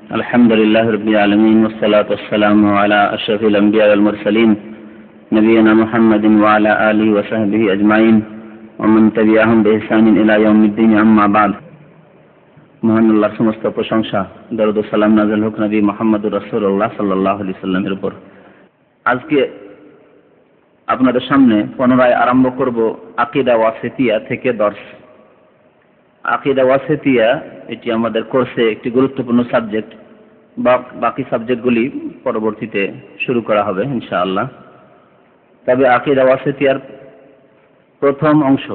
الحمد لله رب العالمين والصلاة والسلام على أشرف الأنبياء والمرسلين نبينا محمد وعلى آله وصحبه أجمعين ومن تبعهم بإحسان إلى يوم الدين أما بعد মহান আল্লাহর সমস্ত প্রশংসা, দরুদ ও সালাম নাযিল হোক নবী মুহাম্মদুর রাসূলুল্লাহ সাল্লাল্লাহু আলাইহি সাল্লামের উপর। আজকে আপনাদের সামনে পুনরায় আরম্ভ করব আকীদা ওয়াসিতিয়া থেকে দর্স। আকীদা ওয়াসিতিয়া এটি আমাদের কোর্সে একটি গুরুত্বপূর্ণ সাবজেক্ট। বাকি সাবজেক্টগুলি পরবর্তীতে শুরু করা হবে ইনশাআল্লাহ। তবে আকীদা ওয়াসিতিয়ার প্রথম অংশ,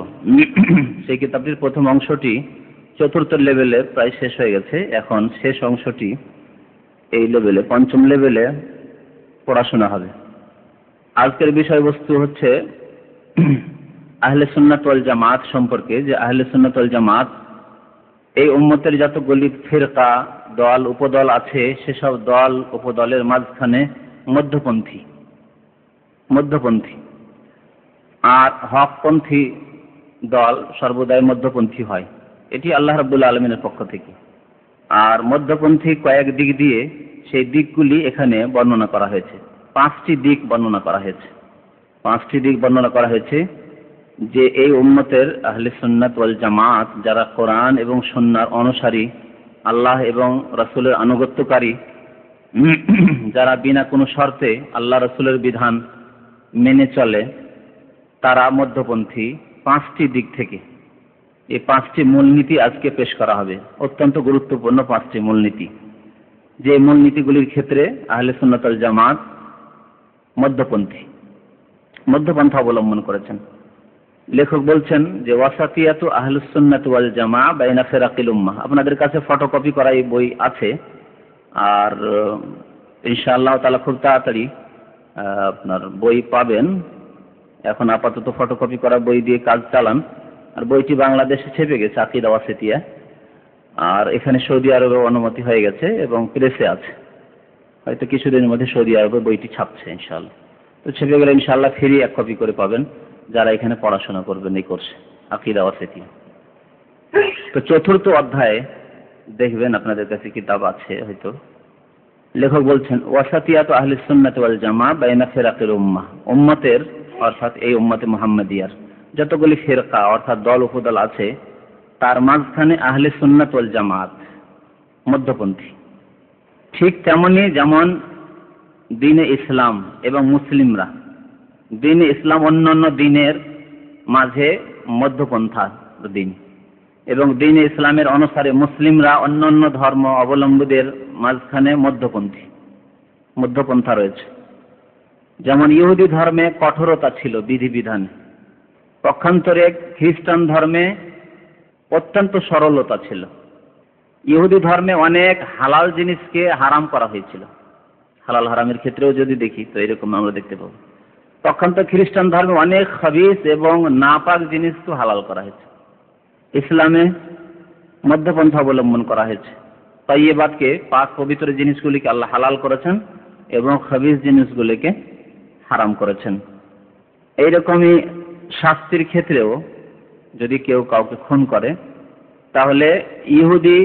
সেই কিতাবটির প্রথম অংশটি চতুর্থ লেভেলে প্রায় শেষ হয়ে গেছে। এখন শেষ অংশটি এই লেভেলে, পঞ্চম লেভেলে পড়াশোনা হবে। আজকের বিষয়বস্তু হচ্ছে আহলে সুন্নাত ওয়াল জামাত সম্পর্কে, যে আহলে সুন্নাত ওয়াল জামাত এই উম্মতের যতগুলি ফিরকা, দল, উপদল আছে, সেসব দল উপদলের মাঝখানে মধ্যপন্থী আর হকপন্থী দল সর্বদাই মধ্যপন্থী হয়। এটি আল্লাহ রাব্বুল আলামিনের পক্ষ থেকে। আর মধ্যপন্থী কয়েক দিক দিয়ে, সেই দিকগুলি এখানে বর্ণনা করা হয়েছে। পাঁচটি দিক বর্ণনা করা হয়েছে যে এই উম্মতের আহলে সুন্নাত ওয়াল জামাত যারা কোরআন এবং সুন্নাহর অনুসারী, আল্লাহ এবং রাসূলের আনুগত্যকারী, যারা বিনা কোনো শর্তে আল্লাহ রাসূলের বিধান মেনে চলে, তারা মধ্যপন্থী পাঁচটি দিক থেকে। এই পাঁচটি মূলনীতি আজকে পেশ করা হবে, অত্যন্ত গুরুত্বপূর্ণ পাঁচটি মূলনীতি। যে মূলনীতিগুলির ক্ষেত্রে আহলে সুন্নাত ওয়াল জামাত মধ্যপন্থা অবলম্বন করেছেন। লেখক বলছেন যে ওয়াসাতিয়াতু আহলুস সুন্নাত ওয়াল জামাআহ বাইনা ফিরাকিল উম্মাহ। আপনাদের কাছে ফটোকপি করা এই বই আছে, আর ইনশাআল্লাহ তাআলা খুব তাড়াতাড়ি আপনার বই পাবেন। এখন আপাতত ফটোকপি করা বই দিয়ে কাজ চালান। আর বইটি বাংলাদেশে ছেপে গেছে, আকীদা ওয়াসিতিয়া, আর এখানে সৌদি আরবে অনুমতি হয়ে গেছে এবং প্রেসে আছে। হয়তো কিছুদিনের মধ্যে সৌদি আরবে বইটি ছাপছে ইনশাআল্লাহ। তো ছেপে গেলে ইনশাআল্লাহ ফ্রি এক কপি করে পাবেন যারা এখানে পড়াশোনা করবেন এই কোর্সে, আকীদা ওয়াসিতিয়া। তো চতুর্থ অধ্যায়ে দেখবেন, আপনাদের কাছে কিতাব আছে হয়তো। লেখক বলছেন ওয়াসাতিয়াতু আহলিস সুন্নাত ওয়াল জামাআহ বাইনা ফিরাকিল উম্মাহ। উম্মতের অর্থাৎ এই উম্মতে মুহাম্মাদিয়ার যতগুলি ফিরকা অর্থাৎ দল উপদল আছে, তার মাঝখানে আহলে সুন্নাত ওয়াল জামাত মধ্যপন্থী। ঠিক তেমনি যেমন দ্বীনে ইসলাম এবং মুসলিমরা, দ্বীনে ইসলাম অন্যান্য দ্বীনের মাঝে মধ্যপন্থা দ্বীন, এবং দ্বীনে ইসলামের অনুসারে মুসলিমরা অন্যান্য ধর্ম অবলম্বীদের মাঝখানে মধ্যপন্থা রয়েছে। যেমন ইহুদি ধর্মে কঠোরতা ছিল বিধিবিধানে, পক্ষান্তরে খ্রিস্টান ধর্মে অত্যন্ত সরলতা ছিল। ইহুদি ধর্মে অনেক হালাল জিনিসকে হারাম করা হয়েছিল, হালাল হারামের ক্ষেত্রেও যদি দেখি তো এরকম আমরা দেখতে পাবো। পক্ষান্তরে খ্রিস্টান ধর্মে অনেক খাবিস এবং নাপাক জিনিসকে হালাল করা হয়েছে। ইসলামে মধ্যপন্থা অবলম্বন করা হয়েছে। তাইয়্যিবাতকে, পাক পবিত্র জিনিসগুলিকে আল্লাহ হালাল করেছেন এবং খাবিস জিনিসগুলিকে হারাম করেছেন। এইরকমই শাস্তির ক্ষেত্রেও যদি কেউ কাউকে খুন করে, তাহলে ইহুদি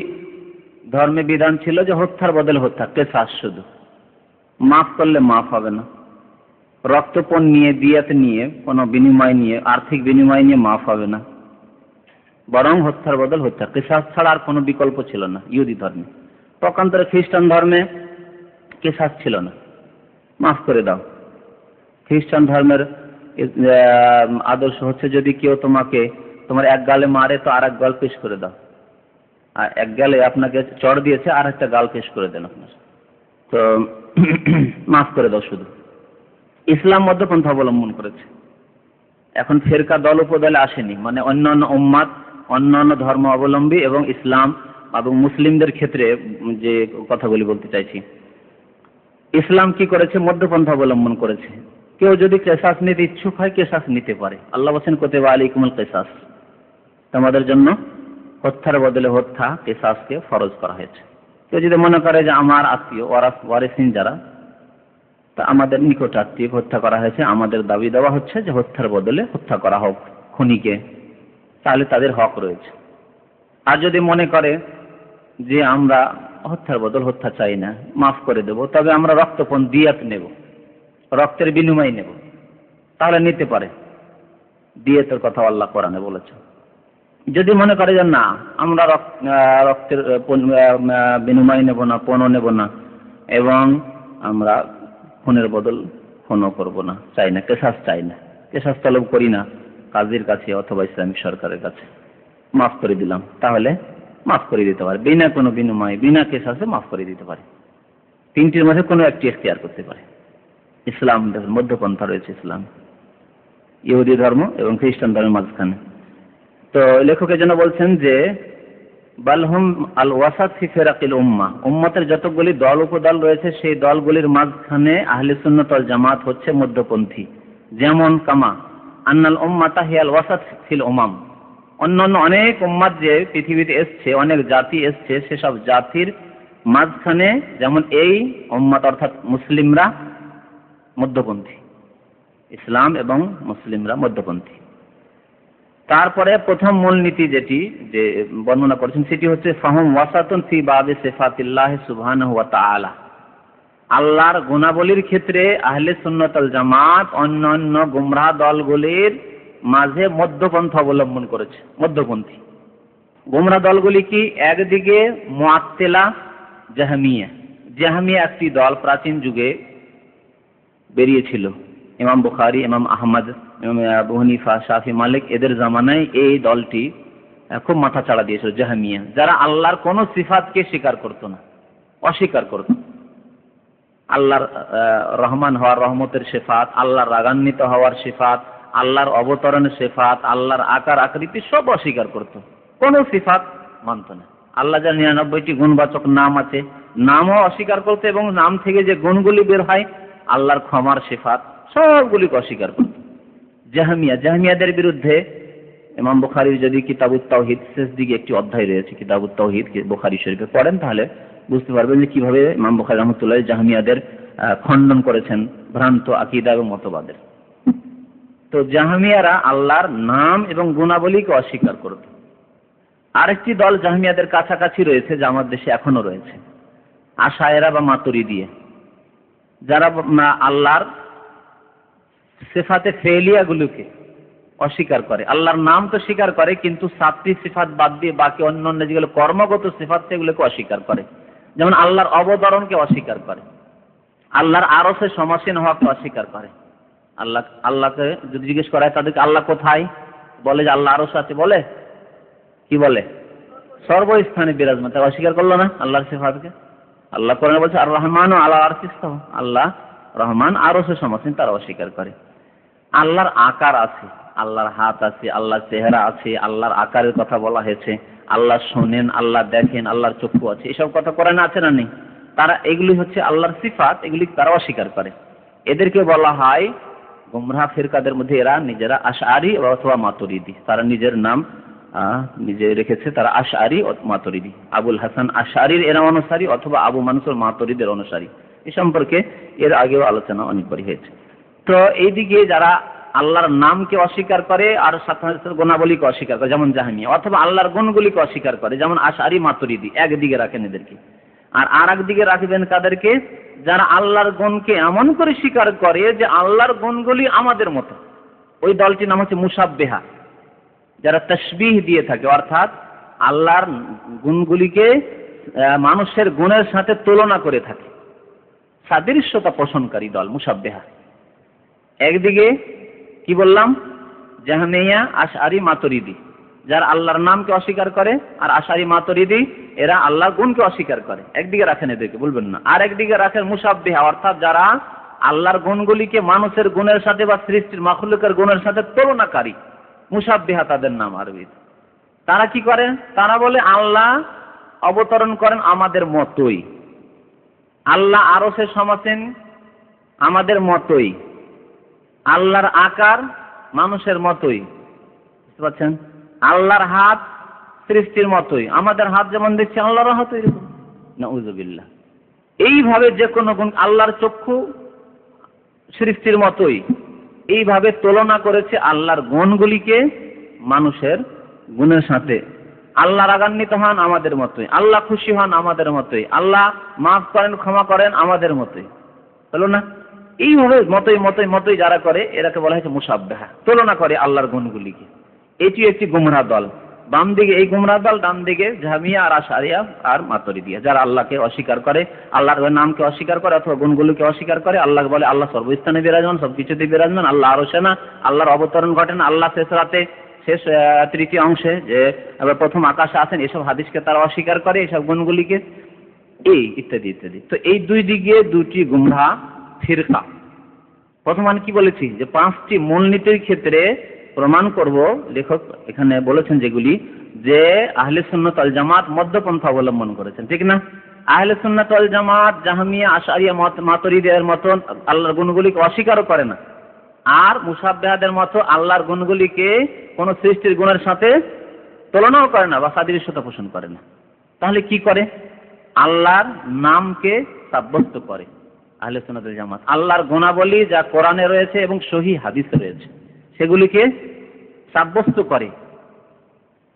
ধর্মে বিধান ছিল যে হত্যার বদলে হত্যা, কিসাস, শুধু মাফ করলে মাফ হবে না। রক্তপণ নিয়ে, দিয়াত নিয়ে, কোনো বিনিময় নিয়ে, আর্থিক বিনিময় নিয়ে মাফ হবে না, বরং হত্যার বদল হত্যা, কিসাস ছাড়া আর কোনো বিকল্প ছিল না ইহুদি ধর্মে। পক্ষান্তরে খ্রিস্টান ধর্মে কিসাস ছিল না, মাফ করে দাও। খ্রিস্টান ধর্মের আদর্শ হচ্ছে যদি কেউ তোমার এক গালে মারে তো আর এক গাল পেশ করে দাও, আর এক গালে আপনাকে চড় দিয়েছে আর একটা গাল পেশ করে দেন আপনার, তো মাফ করে দাও শুধু। ইসলাম মধ্যপন্থা অবলম্বন করেছে। এখন ফেরকা দল উপদলে আসেনি, মানে অন্যান্য উম্মাত, অন্যান্য ধর্ম অবলম্বী এবং ইসলাম এবং মুসলিমদের ক্ষেত্রে যে কথাগুলি বলতে চাইছি, ইসলাম কি করেছে? মধ্যপন্থা অবলম্বন করেছে। কেউ যদি কিসাস নিতে ইচ্ছুক হয়, কিসাস নিতে পারে। আল্লাহ বলেন কুতিবা আলাইকুমুল কিসাস, তোমাদের জন্য হত্যার বদলে হত্যা, কিসাসকে ফরজ করা হয়েছে। কেউ যদি মনে করে যে আমার আত্মীয় ওয়ারিসিন যারা, তা আমাদের নিকট আত্মীয় হত্যা করা হয়েছে, আমাদের দাবি দেওয়া হচ্ছে যে হত্যার বদলে হত্যা করা হোক খুনিকে, তাহলে তাদের হক রয়েছে। আর যদি মনে করে যে আমরা হত্যার বদল হত্যা চাই না, মাফ করে দেব, তবে আমরা রক্তপণ দিয়াত নেব, রক্তের বিনিময় নেব, তাহলে নিতে পারে। দিয়াতের কথা আল্লাহ কোরআনে বলেছে। যদি মনে করে যে না, আমরা রক্তের বিনিময় নেব না, পণও নেব না, এবং আমরা খুনের বদল খুনও করব না, চাই না, কেসাস চাই না, কেসাস তলব করি না কাজীর কাছে অথবা ইসলামিক সরকারের কাছে, মাফ করে দিলাম, তাহলে মাফ করে দিতে পারে, বিনা কোনো বিনিময়ে, বিনা কেসাসে মাফ করে দিতে পারে। তিনটির মধ্যে কোনো একটি এখতিয়ার করতে পারে। ইসলাম মধ্যপন্থা রয়েছে, ইসলাম ইহুদি ধর্ম এবং খ্রিস্টান ধর্মের মাঝখানে। তো লেখকের জন্য বলছেন যে বালহুম আল ওয়াসাত ফি ফিরাকিল উম্মাহ, উম্মতের যতগুলি দল উপদল রয়েছে সেই দলগুলির মাঝখানে আহলে সুন্নাত ওয়াল জামাত হচ্ছে মধ্যপন্থী। যেমন কামা আন্নাল উম্মাতা হিয়াল ওয়াসাত ফিল উমাম, অন্যান্য অনেক উম্মাত যে পৃথিবীতে এসছে, অনেক জাতি এসছে, সেসব জাতির মাঝখানে যেমন এই উম্মাত অর্থাৎ মুসলিমরা মধ্যপন্থী, ইসলাম এবং মুসলিমরা মধ্যপন্থী। তারপরে প্রথম মূলনীতি যেটি যে বর্ণনা করেছেন সেটি হচ্ছে ফাহুম ওয়াসাতুন ফি বাবি সিফাতিল্লাহি সুবহানাহু ওয়া তাআলা, আল্লাহর গুণাবলীর ক্ষেত্রে আহলে সুন্নাত ওয়াল জামাত অন্যান্য গুমরাহ দলগুলির মাঝে মধ্যপন্থা অবলম্বন করেছে, মধ্যপন্থী। গুমরাহ দলগুলি কি? একদিকে মুআত্তিলা, জাহমিয়া। জাহমিয়া একটি দল প্রাচীন যুগে বেরিয়েছিল, ইমাম বুখারী, ইমাম আহমদ, ইমাম আবু হানিফা, শাফি, মালিক এদের জামানায় এই দলটি খুব মাথা চাড়া দিয়েছিল, জাহমিয়া, যারা আল্লাহর কোন সিফাতকে স্বীকার করত না, অস্বীকার করত। আল্লাহর রহমান হওয়ার, রহমতের সিফাত, আল্লাহর রাগান্বিত হওয়ার সিফাত, আল্লাহর অবতরণের সিফাত, আল্লাহর আকার আকৃতি সব অস্বীকার করত, কোন সিফাত মানত না। আল্লাহ যার 99টি গুণবাচক নাম আছে, নামও অস্বীকার করত, এবং নাম থেকে যে গুণগুলি বের হয় আল্লাহর ক্ষমার সিফাত সবগুলিকে অস্বীকার করত। জাহমিয়াদের বিরুদ্ধে ইমাম বুখারীর যদি কিতাবুত তাওহীদ শেষ দিকে একটি অধ্যায় রয়েছে, কিতাবুত তাওহীদ, বুখারী শরীফে পড়েন তাহলে বুঝতে পারবেন যে কিভাবে ইমাম বুখারী রাহমাতুল্লাহ জাহমিয়াদের খণ্ডন করেছেন ভ্রান্ত আকীদা এবং মতবাদের। তো জাহমিয়ারা আল্লাহর নাম এবং গুণাবলীকে অস্বীকার করত। আরেকটি দল জাহমিয়াদের কাছাকাছি রয়েছে, যা আমাদের দেশে এখনো রয়েছে, আশায়েরা বা মাতুরিদিয়া, যারা আল্লাহর সিফাতে ফেলিয়া গুলোকে অস্বীকার করে। আল্লাহর নাম তো স্বীকার করে, কিন্তু 7টি সিফাত বাদ দিয়ে বাকি অন্যান্য যেগুলো কর্মগত সিফাত সেগুলোকে অস্বীকার করে। যেমন আল্লাহর অবতরণকে অস্বীকার করে, আল্লাহর আরশে সমাসীন হওয়াকে অস্বীকার করে। আল্লাহকে যদি জিজ্ঞেস করা হয় তাদেরকে আল্লাহ কোথায়, বলে যে আল্লাহ আরশ আছে, বলে কি বলে? সর্বস্থানে বিরাজমান, তাই অস্বীকার করলো না আল্লাহর সিফাতকে। আল্লাহ কোরআনে বলছে আর রহমান আলা আরশিস ইস্তাওয়া, আল্লাহ রহমান আরশে সমাসীন, তারা অস্বীকার করে। আল্লাহর আকার আছে, আল্লাহর হাত আছে, আল্লাহর চেহারা আছে, আল্লাহর আকারের কথা বলা হয়েছে, আল্লাহ শোনেন, আল্লাহ দেখেন, আল্লাহর চক্ষু আছে, এসব কথা কোরআনে আছে না নেই? তারা এগুলি হচ্ছে আল্লাহর সিফাত, এগুলি তারা অস্বীকার করে। এদেরকে বলা হয় গুমরাহ ফিরকাদের মধ্যে, এরা নিজেরা আশআরী অথবা মাতুরিদি, তারা নিজের নাম নিজে রেখেছে, তারা আশআরী ও মাতুরিদি। আবুল হাসান আশআরীর এরা অনুসারী অথবা আবু মানসুর মাতুরিদের অনুসারী। এ সম্পর্কে এর আগেও আলোচনা অনেকবারই হয়েছে। তো এইদিকে যারা আল্লাহর নামকে অস্বীকার করে আর সাথে গুণাবলীকে অস্বীকার করে, যেমন জাহমিয়া, অথবা আল্লাহর গুণগুলিকে অস্বীকার করে, যেমন আশআরী মাতুরিদি, একদিকে রাখেন এদেরকে। আর আরেকদিকে রাখবেন কাদেরকে? যারা আল্লাহর গুণকে এমন করে স্বীকার করে যে আল্লাহর গুণগুলি আমাদের মতো। ওই দলটির নাম হচ্ছে মুশাব্বিহা, যারা তাসবিহ দিয়ে থাকে, অর্থাৎ আল্লাহর গুণগুলিকে মানুষের গুণের সাথে তুলনা করে থাকে, সাদৃশ্যতা পোষণকারী দল মুশাব্বিহা। একদিকে কি বললাম? জাহমিয়া, আশআরী, মাতুরিদি, যারা আল্লাহর নামকে অস্বীকার করে, আর আশআরী মাতুরিদি এরা আল্লাহর গুণকে অস্বীকার করে। একদিকে রাখেন এদেরকে, বলবেন না। আর একদিকে রাখেন মুশাব্বিহা, অর্থাৎ যারা আল্লাহর গুণগুলিকে মানুষের গুণের সাথে বা সৃষ্টির মাখলুকের গুণের সাথে তুলনাকারী, মুশাব্বিহা তাদের নাম আরবিতে। তারা কি করে? তারা বলে আল্লাহ অবতরণ করেন আমাদের মতোই, আল্লাহ আরশে সমাসীন আমাদের মতোই, আল্লাহর আকার মানুষের মতোই, বুঝতে পারছেন? আল্লাহর হাত সৃষ্টির মতোই, আমাদের হাত যেমন দেখছি আল্লাহর হাত এরকম, নাউযুবিল্লাহ। এইভাবে যে কোনো গুণ, আল্লাহর চক্ষু সৃষ্টির মতোই, এইভাবে তুলনা করেছে আল্লাহর গুণগুলিকে মানুষের গুণের সাথে। আল্লাহ রাগান্বিত হন আমাদের মতোই, আল্লাহ খুশি হন আমাদের মতোই, আল্লাহ মাফ করেন ক্ষমা করেন আমাদের মতোই, হলো না? এইভাবে মতোই মতোই মতোই যারা করে এরাকে বলা হয়েছে মুসাব্বিহা, তুলনা করে আল্লাহর গুণগুলিকে। এটি একটি গুমরাহ দল। বাম দিকে এই গুমরাহ দল, ডান দিকে জাহমিয়া আর আশআরিয়া আর মাতুরিদিয়া, যারা আল্লাহকে অস্বীকার করে, আল্লাহর নামকে অস্বীকার করে অথবা গুণগুলোকে অস্বীকার করে। আল্লাহ বলে আল্লাহ সর্বস্থানে বিরাজমান, সবকিছুতে বিরাজমান, আল্লাহ আরশে না, আল্লাহর অবতরণ ঘটে না, আল্লাহ শেষ রাতে শেষ তৃতীয় অংশে যে প্রথম আকাশে আছেন, এসব হাদিসকে তারা অস্বীকার করে, এসব গুণগুলিকে, এই ইত্যাদি ইত্যাদি। তো এই দুই দিকে দুটি গুমরাহ ফিরকা। প্রথম আমি কি বলেছি যে 5টি মূলনীতির ক্ষেত্রে প্রমাণ করব, লেখক এখানে বলেছেন যেগুলি, যে আহলে সুন্নাত ওয়াল জামাত মধ্যপন্থা অবলম্বন করেছেন, ঠিক না? আহলে সুন্নাত ওয়াল জামাত জাহমিয়া আশআরিয়া মাতুরিদিয়ার মতো আল্লাহর গুণগুলিকে অস্বীকারও করে না, আর মুসাব্বিহাদের মতো আল্লাহর গুণগুলিকে কোন সৃষ্টির গুণের সাথে তুলনাও করে না বা সাদৃশ্যতা পোষণ করে না। তাহলে কি করে? আল্লাহর নামকে সাব্যস্ত করে আহলে সুন্নাত ওয়াল জামাত। আল্লাহর গুণাবলী যা কোরআনে রয়েছে এবং সহিহ হাদিসে রয়েছে সেগুলিকে সাব্যস্ত করে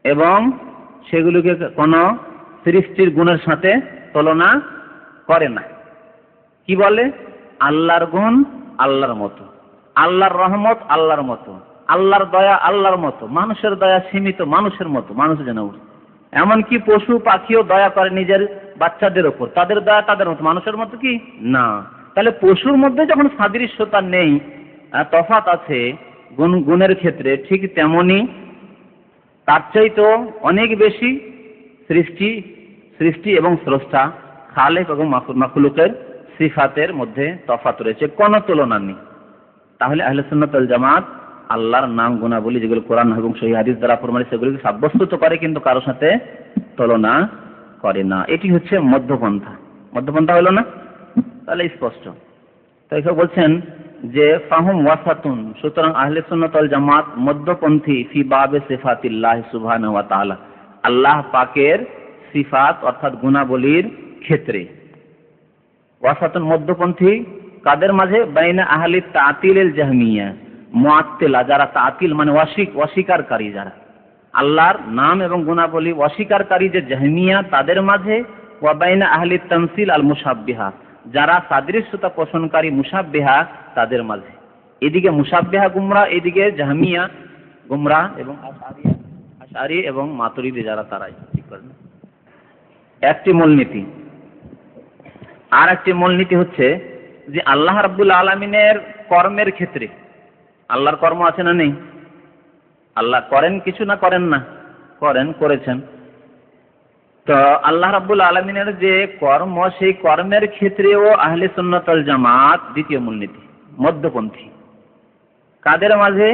এবং সেগুলিকে কোনো সৃষ্টির গুণের সাথে তুলনা করে না। কি বলে? আল্লাহর গুণ আল্লাহর মতো, আল্লাহর রহমত আল্লাহর মতো, আল্লাহর দয়া আল্লাহর মতো, মানুষের দয়া সীমিত মানুষের মতো, মানুষ যেন। এমনকি পশু পাখিও দয়া করে নিজের বাচ্চাদের ওপর, তাদের দয়া তাদের মতো, মানুষের মতো কি না। তাহলে পশুর মধ্যে যখন সাদৃশ্যতা নেই, তফাৎ আছে গুণের ক্ষেত্রে, ঠিক তেমনি তার চাইতেও অনেক বেশি সৃষ্টি এবং স্রষ্টা, খালেক এবং মাখলুকের সিফাতের মধ্যে তফাৎ রয়েছে, কোনো তুলনা নেই। তাহলে আহলে সুন্নাত ওয়াল জামাত আল্লাহর নাম গুণাবলী যেগুলো কোরআন এবং সহিহ হাদিস দ্বারা প্রমাণিত সেগুলোকে সাব্যস্ত তো করে, কিন্তু কারোর সাথে তুলনা করে না। এটি হচ্ছে মধ্যপন্থা। মধ্যপন্থা হলো না? তাহলে স্পষ্ট। তাই বলছেন যে ফাহুম ওয়াসাতুন, সুতরাং আহলে সুন্নাত ওয়াল জামাত মধ্যপন্থী ফি বাবে সিফাতিল্লাহ সুবহানাহু ওয়া তাআলা, আল্লাহ পাকের সিফাত অর্থাৎ গুণাবলীর ক্ষেত্রে। ওয়াসাতুন মধ্যপন্থী কাদের মাঝে? বাইনা আহলি তাতিল জাহমিয়া, মুআত্তিলা যারা তাতিল মানে অস্বীকারী, যারা আল্লাহর নাম এবং গুণাবলী অস্বীকারী যে জাহমিয়া তাদের মাঝে, ওয়া বাইনা আহলি তামসিল আল মুশাব্বিহা যারা সাদৃশ্যতা পোষণকারী মুশাব্বিহা তাদের মাঝে। এদিকে মুশাব্বিহা গুমরাহ, এদিকে জাহমিয়া গুমরাহ, এবং আশআরি এবং মাতুরিদি যারা তারাই ঠিক করেন। একটি মূলনীতি। আর একটি মূলনীতি হচ্ছে যে আল্লাহ রাব্বুল আলামিনের কর্মের ক্ষেত্রে, আল্লাহর কর্ম আছে না নেই? আল্লাহ করেন কিছু না করেন না? করেছেন। তো আল্লাহ রাব্বুল আলামিনের যে কর্ম, সেই কর্মের ক্ষেত্রেও আহলে সুন্নাত ওয়াল জামাত দ্বিতীয় মূলনীতি, মধ্যপন্থী। কাদের মাঝে?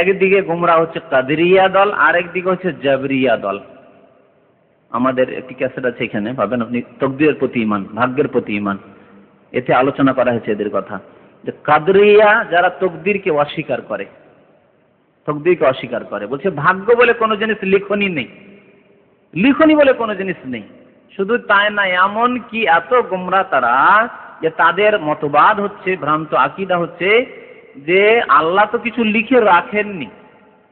একদিকে গুমরাহ হচ্ছে কাদরিয়া দল, আর একদিকে হচ্ছে জাবরিয়া দল। আমাদের একটি ক্যাসেট আছে, এখানে পাবেন আপনি, তকদীরের প্রতি ঈমান, ভাগ্যের প্রতি ঈমান। এতে আলোচনা করা হয়েছে এদের কথা, যে কাদরিয়া যারা তকদীরকে অস্বীকার করে, বলছে ভাগ্য বলে কোনো জিনিস লিখনি নেই, লিখনি বলে কোনো জিনিস নেই। শুধু তাই না, এমন কি এত গোমরা তারা যে তাদের মতবাদ হচ্ছে, ভ্রান্ত আকীদা হচ্ছে যে আল্লাহ তো কিছু লিখে রাখেননি,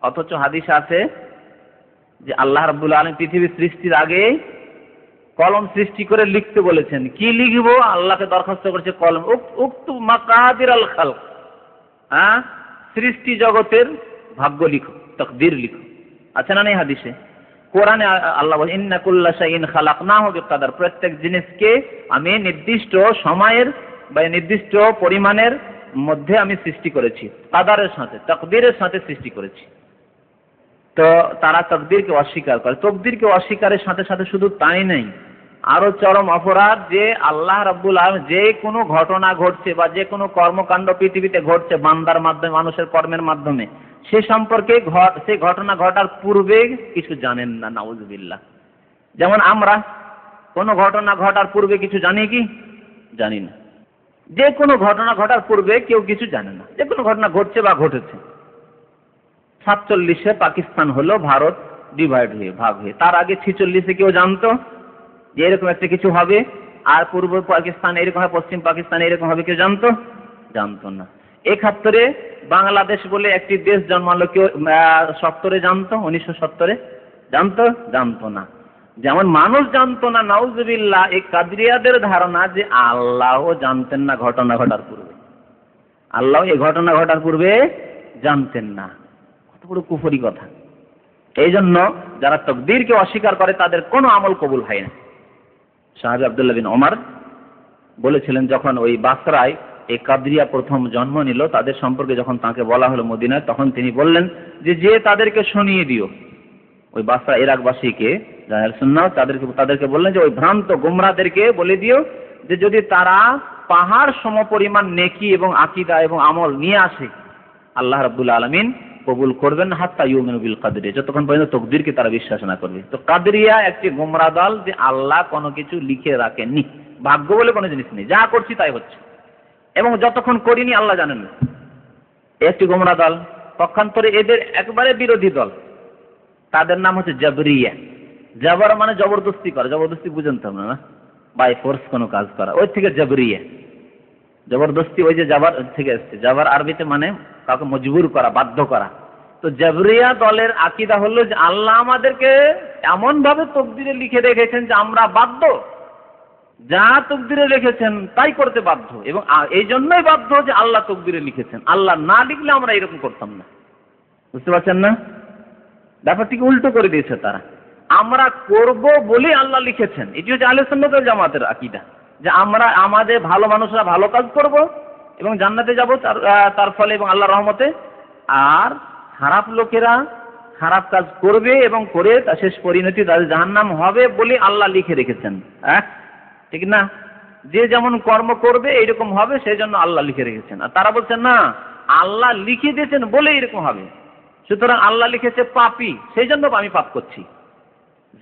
অথচ হাদিস আছে যে আল্লাহ রাব্বুল আলামিন পৃথিবী সৃষ্টির আগে কলম সৃষ্টি করে লিখতে বলেছেন। কি লিখবো? আল্লাহকে দরখাস্ত করেছে কলম, উক্তু মাকাদির আল খালক, সৃষ্টি জগতের ভাগ্য লিখো, তাকদীর লিখো। আছে না নেই হাদিসে? কোরআনে আল্লাহ বলেন ইন্না কুল্লা শাইইন খালাকনাহু বিকাদার, প্রত্যেক জিনিসকে আমি নির্দিষ্ট সময়ের বা নির্দিষ্ট পরিমাণের মধ্যে আমি সৃষ্টি করেছি, কাদারের সাথে, তাকদীরের সাথে সৃষ্টি করেছি। তো তারা তাকদীরকে অস্বীকার করে। তাকদীরকে অস্বীকারের সাথে সাথে শুধু তাই নাই, আরো চরম অপরাধ যে আল্লাহ রাব্বুল আলামিন যে কোনো ঘটনা ঘটছে বা যে কোনো কর্মকাণ্ড পৃথিবীতে ঘটছে বান্দার মাধ্যমে, মানুষের কর্মের মাধ্যমে, সে সম্পর্কে সেই ঘটনা ঘটার পূর্বে কিছু জানেন না, নাউযুবিল্লাহ। যেমন আমরা কোনো ঘটনা ঘটার পূর্বে কিছু জানি কি? জানি না। যে কোনো ঘটনা ঘটার পূর্বে কেউ কিছু জানে না, যে কোনো ঘটনা ঘটছে বা ঘটেছে। 47-এ পাকিস্তান হলো, ভারত ডিভাইড হয়ে, ভাগ হয়ে। তার আগে 46-এ কেউ জানতো যে এরকম একটা কিছু হবে, আর পূর্ব পাকিস্তান এরকম হবে, পশ্চিম পাকিস্তান এরকম হবে, কেউ জানতো না। 71-এ বাংলাদেশ বলে একটি দেশ জন্মালো, কেউ 70-এ জানতো? 1970-এ জানতো? জানতো না। যেমন মানুষ জানতো না, নাউজুবিল্লাহ, এই কাদরিয়াদের ধারণা যে আল্লাহও জানতেন না ঘটনা ঘটার পূর্বে, আল্লাহ এই ঘটনা ঘটার পূর্বে জানতেন না। কত বড় কুফরি কথা। এই জন্য যারা তাকদীরকে অস্বীকার করে তাদের কোনো আমল কবুল হয় না। সাহাবী আব্দুল্লাহ বিন ওমর বলেছিলেন, যখন ওই বাসরায় এই কাদরিয়া প্রথম জন্ম নিল, তাদের সম্পর্কে যখন তাকে বলা হলো মদিনায়, তখন তিনি বললেন যে তাদেরকে শুনিয়ে দিও, ওই বাসরা ইরাকবাসীকে তাদেরকে বললেন যে ওই ভ্রান্ত গোমরাদেরকে বলে দিও যে যদি তারা পাহাড় সমপরিমাণ নেকি এবং আকীদা এবং আমল নিয়ে আসে, আল্লাহ রাব্বুল আলামিন কবুল করবেন হাত্তা ইউমিনু বিল কদরি, যতক্ষণ পর্যন্ত তকদিরকে তারা বিশ্বাস না করবে। তো কাদরিয়া একটি গোমরা দল, যে আল্লাহ কোনো কিছু লিখে রাখেননি, ভাগ্য বলে কোনো জিনিস নেই, যা করছি তাই হচ্ছে, এবং যতক্ষণ করিনি আল্লাহ জানেন না, একটি গোমরা দল। পক্ষান্তরে এদের একবারে বিরোধী দল, তাদের নাম হচ্ছে জাবরিয়া। জাবর মানে জবরদস্তি করা, জবরদস্তি বুঝেন তো না, বাই ফোর্স কোনো কাজ করা, ওই থেকে জাবরিয়া। জবরদস্তি ওই যে জাবার থেকে এসছে, জাবার আরবিতে মানে কাউকে মজবুর করা, বাধ্য করা। তো জাবরিয়া দলের আকীদা হলো যে আল্লাহ আমাদেরকে এমন ভাবে তকদিরে লিখে রেখেছেন যে আমরা বাধ্য, যা তকদিরে লিখেছেন তাই করতে বাধ্য, এবং এই জন্যই বাধ্য যে আল্লাহ তকদিরে লিখেছেন, আল্লাহ না লিখলে আমরা এরকম করতাম না। বুঝতে পারছেন না? ব্যাপারটিকে উল্টো করে দিয়েছে তারা। আমরা করব বলে আল্লাহ লিখেছেন, এটি হচ্ছে আহলে সুন্নাত ওয়াল জামাতের আকীদা, যে আমরা আমাদের ভালো মানুষরা ভালো কাজ করব এবং জান্নাতে যাব তার ফলে এবং আল্লাহর রহমতে, আর খারাপ লোকেরা খারাপ কাজ করবে এবং করে তার শেষ পরিণতি তাদের জাহান্নাম হবে বলে আল্লাহ লিখে রেখেছেন। হ্যাঁ, ঠিক না? যে যেমন কর্ম করবে এইরকম হবে, সেই জন্য আল্লাহ লিখে রেখেছেন। আর তারা বলছেন না, আল্লাহ লিখে দিয়েছেন বলে এরকম হবে, সুতরাং আল্লাহ লিখেছে পাপী, সেই জন্য আমি পাপ করছি।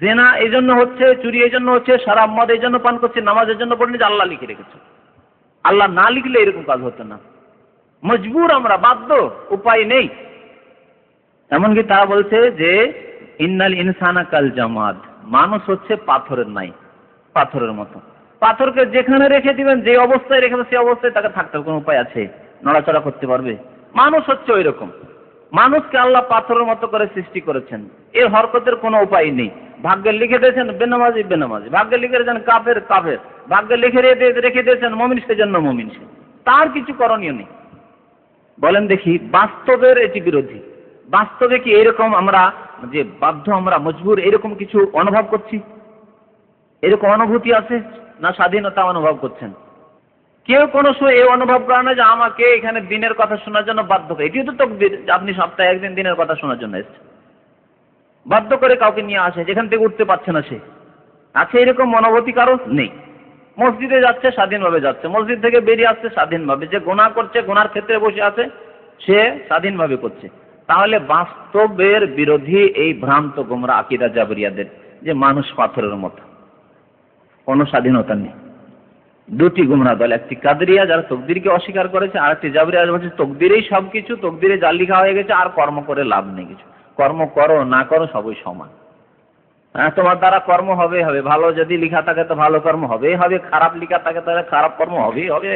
জেনা এই জন্য হচ্ছে, চুরি এই জন্য হচ্ছে, শরাব মদ এই জন্য পান করছি, নামাজের জন্য পড়লি, যে আল্লাহ লিখে রেখেছে। আল্লাহ না লিখলে এরকম কাজ হতো না, মজবুর, আমরা বাধ্য, উপায় নেই। এমনকি তারা বলছে যে ইন্নাল ইনসানা কাল জামাদ, মানুষ হচ্ছে পাথরের নাই, পাথরের মতো। পাথরকে যেখানে রেখে দিবেন, যে অবস্থায় রেখে দেবেন, সেই অবস্থায় তাকে থাকতে কোনো উপায় আছে? নড়াচড়া করতে পারবে? মানুষ হচ্ছে ওই রকম। মানুষকে আল্লাহ পাথরের মতো করে সৃষ্টি করেছেন, এর হরকতের কোনো উপায় নেই। ভাগ্যে লিখে দিয়েছেন বেনামাজি বেনামাজি, ভাগ্যে লিখে দিয়েছেন কাফের কাফের, ভাগ্যে লিখে রেখে দিয়েছেন মুমিন সেজন্য মুমিন, সে তার কিছু করণীয় নেই। বলেন দেখি, বাস্তবের এটি বিরোধী। বাস্তবে কি এরকম আমরা যে বাধ্য, আমরা মজবুর, এরকম কিছু অনুভব করছি? এরকম অনুভূতি আছে না? স্বাধীনতা অনুভব করছেন? কেউ কোনো সময় এই অনুভব করে না যে আমাকে এখানে দিনের কথা শোনার জন্য বাধ্য করে? এটিও তো তাকদীর, আপনি সপ্তাহে একদিন দিনের কথা শোনার জন্য এসেছেন, বাধ্য করে কাউকে নিয়ে আসে, যেখান থেকে উঠতে পারছে না সে। আছে এরকম অনুভূতি কারো? নেই। মসজিদে যাচ্ছে স্বাধীনভাবে যাচ্ছে, মসজিদ থেকে বেরিয়ে আসছে স্বাধীনভাবে, যে গুনাহ করছে গুনার ক্ষেত্রে বসে আছে সে স্বাধীনভাবে করছে। তাহলে বাস্তবের বিরোধী এই ভ্রান্ত গোমরা আকীদা জাবরিয়াদের, যে মানুষ পাথরের মতো, কোনো স্বাধীনতা নেই। দুটি গুমরা দল, একটি কাদরিয়া যারা তকদিরকে অস্বীকার করেছে, আর একটি জাবরিয়া বলছে তকদিরেই সবকিছু, তকদিরে যা লেখা হয়ে গেছে আর কর্ম করে লাভ নেই কিছু, কর্ম করো না করো সবই সমান। হ্যাঁ, তোমার দ্বারা কর্ম হবে হবে, ভালো যদি লেখা থাকে তো ভালো কর্ম হবেই হবে, খারাপ লেখা থাকে তাহলে খারাপ কর্ম হবেই হবে।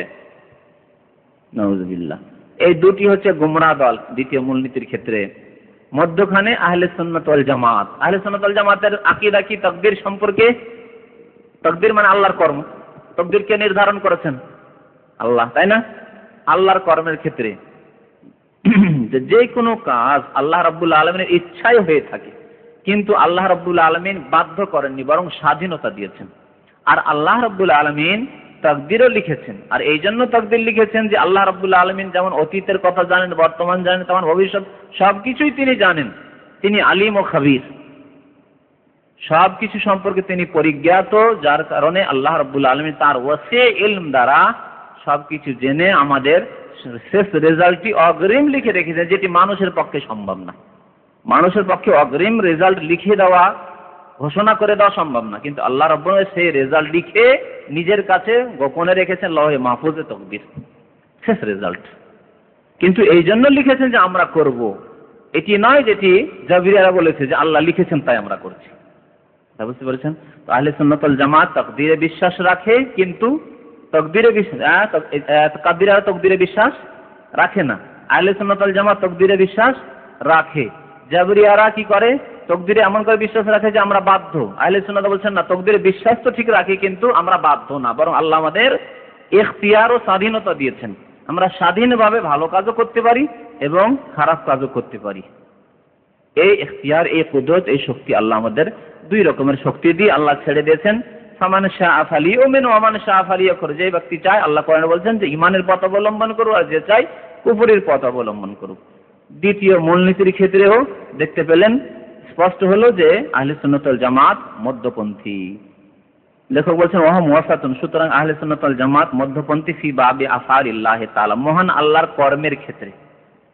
নাউজুবিল্লাহ। এই দুটি হচ্ছে গুমরা দল দ্বিতীয় মূলনীতির ক্ষেত্রে। মধ্যখানে আহলে সুন্নাত ওয়াল জামাত। আহলে সুন্নাত ওয়াল জামাতের আকীদা কি তাকদীর সম্পর্কে? তাকদীর মানে আল্লাহর কর্ম। তাকদীরকে নির্ধারণ করেছেন আল্লাহ, তাই না? আল্লাহর কর্মের ক্ষেত্রে যে কোনো কাজ আল্লাহ রাব্বুল আলামিনের ইচ্ছায় হয়ে থাকে, কিন্তু আল্লাহ রাব্বুল আলামিন বাধ্য করেননি, বরং স্বাধীনতা দিয়েছেন। আর আল্লাহ রাব্বুল আলামিন তাকদীরও লিখেছেন, আর এই জন্য তাকদীর লিখেছেন যে আল্লাহ রাব্বুল আলামিন যেমন অতীতের কথা জানেন, বর্তমান জানেন, তেমন ভবিষ্যৎ সবকিছুই তিনি জানেন। তিনি আলিম ও খাবির, সবকিছু সম্পর্কে তিনি পরিজ্ঞাত, যার কারণে আল্লাহ রাব্বুল আলামিন তার ওয়াসি ইলম দ্বারা সবকিছু জেনে আমাদের শেষ রেজাল্টটি অগ্রিম লিখে রেখেছেন, যেটি মানুষের পক্ষে সম্ভব না। মানুষের পক্ষে অগ্রিম রেজাল্ট লিখে দেওয়া, ঘোষণা করে দেওয়া সম্ভব না, কিন্তু আল্লাহ রাব্বুল আলামিন সেই রেজাল্ট লিখে নিজের কাছে গোপনে রেখেছেন লৌহে মাহফুজে তাকদীর, শেষ রেজাল্ট। কিন্তু এই জন্য লিখেছেন যে আমরা করব, এটি নয় যেটি জাবরিয়ারা বলেছে যে আল্লাহ লিখেছেন তাই আমরা করছি। বুঝতে পেরেছেন? তো আহলে সুন্নাত ওয়াল জামাত তাকদীরে বিশ্বাস রাখে, কিন্তু তাকদীরে কাদরিয়ারা তাকদীরে বিশ্বাস রাখে না। আহলে সুন্নাত ওয়াল জামাত তাকদীরে বিশ্বাস রাখে। জাবরিয়ারা কি করে? তকদিরে এমন করে বিশ্বাস রাখে যে আমরা বাধ্য। আহলে সুন্নাত বলছেন না, তকদিরে বিশ্বাস তো ঠিক রাখি কিন্তু আমরা বাধ্য না, বরং আল্লাহ আমাদের ইখতিয়ার ও স্বাধীনতা দিয়েছেন। আমরা স্বাধীনভাবে ভালো কাজও করতে পারি এবং খারাপ কাজও করতে পারি। এই ইখতিয়ার, এই কুদরত, এই শক্তি আল্লাহ আমাদের দুই রকমের শক্তি দিয়ে আল্লাহ ছেড়ে দিয়েছেন। ফামান শাআ ফালিউমিন ওয়া মান শাআ ফালিয়াকফুর। যে ব্যক্তি চায়, আল্লাহ কোরআনে বলছেন যে ঈমানের পথ অবলম্বন করুক, আর যে চায় কুফরের পথ অবলম্বন করুক। দ্বিতীয় মূলনীতির ক্ষেত্রেও দেখতে পেলেন, স্পষ্ট হলো যে আহলে সুন্নাত ওয়াল জামাত মধ্যপন্থী। লেখক বলছেন ওয়াহুম ওয়াসাতুন, সুতরাং আহলে সুন্নাত ওয়াল জামাত মধ্যপন্থী ফি বাবি আফআলিল্লাহি তাআলা, মহান আল্লাহর কর্মের ক্ষেত্রে,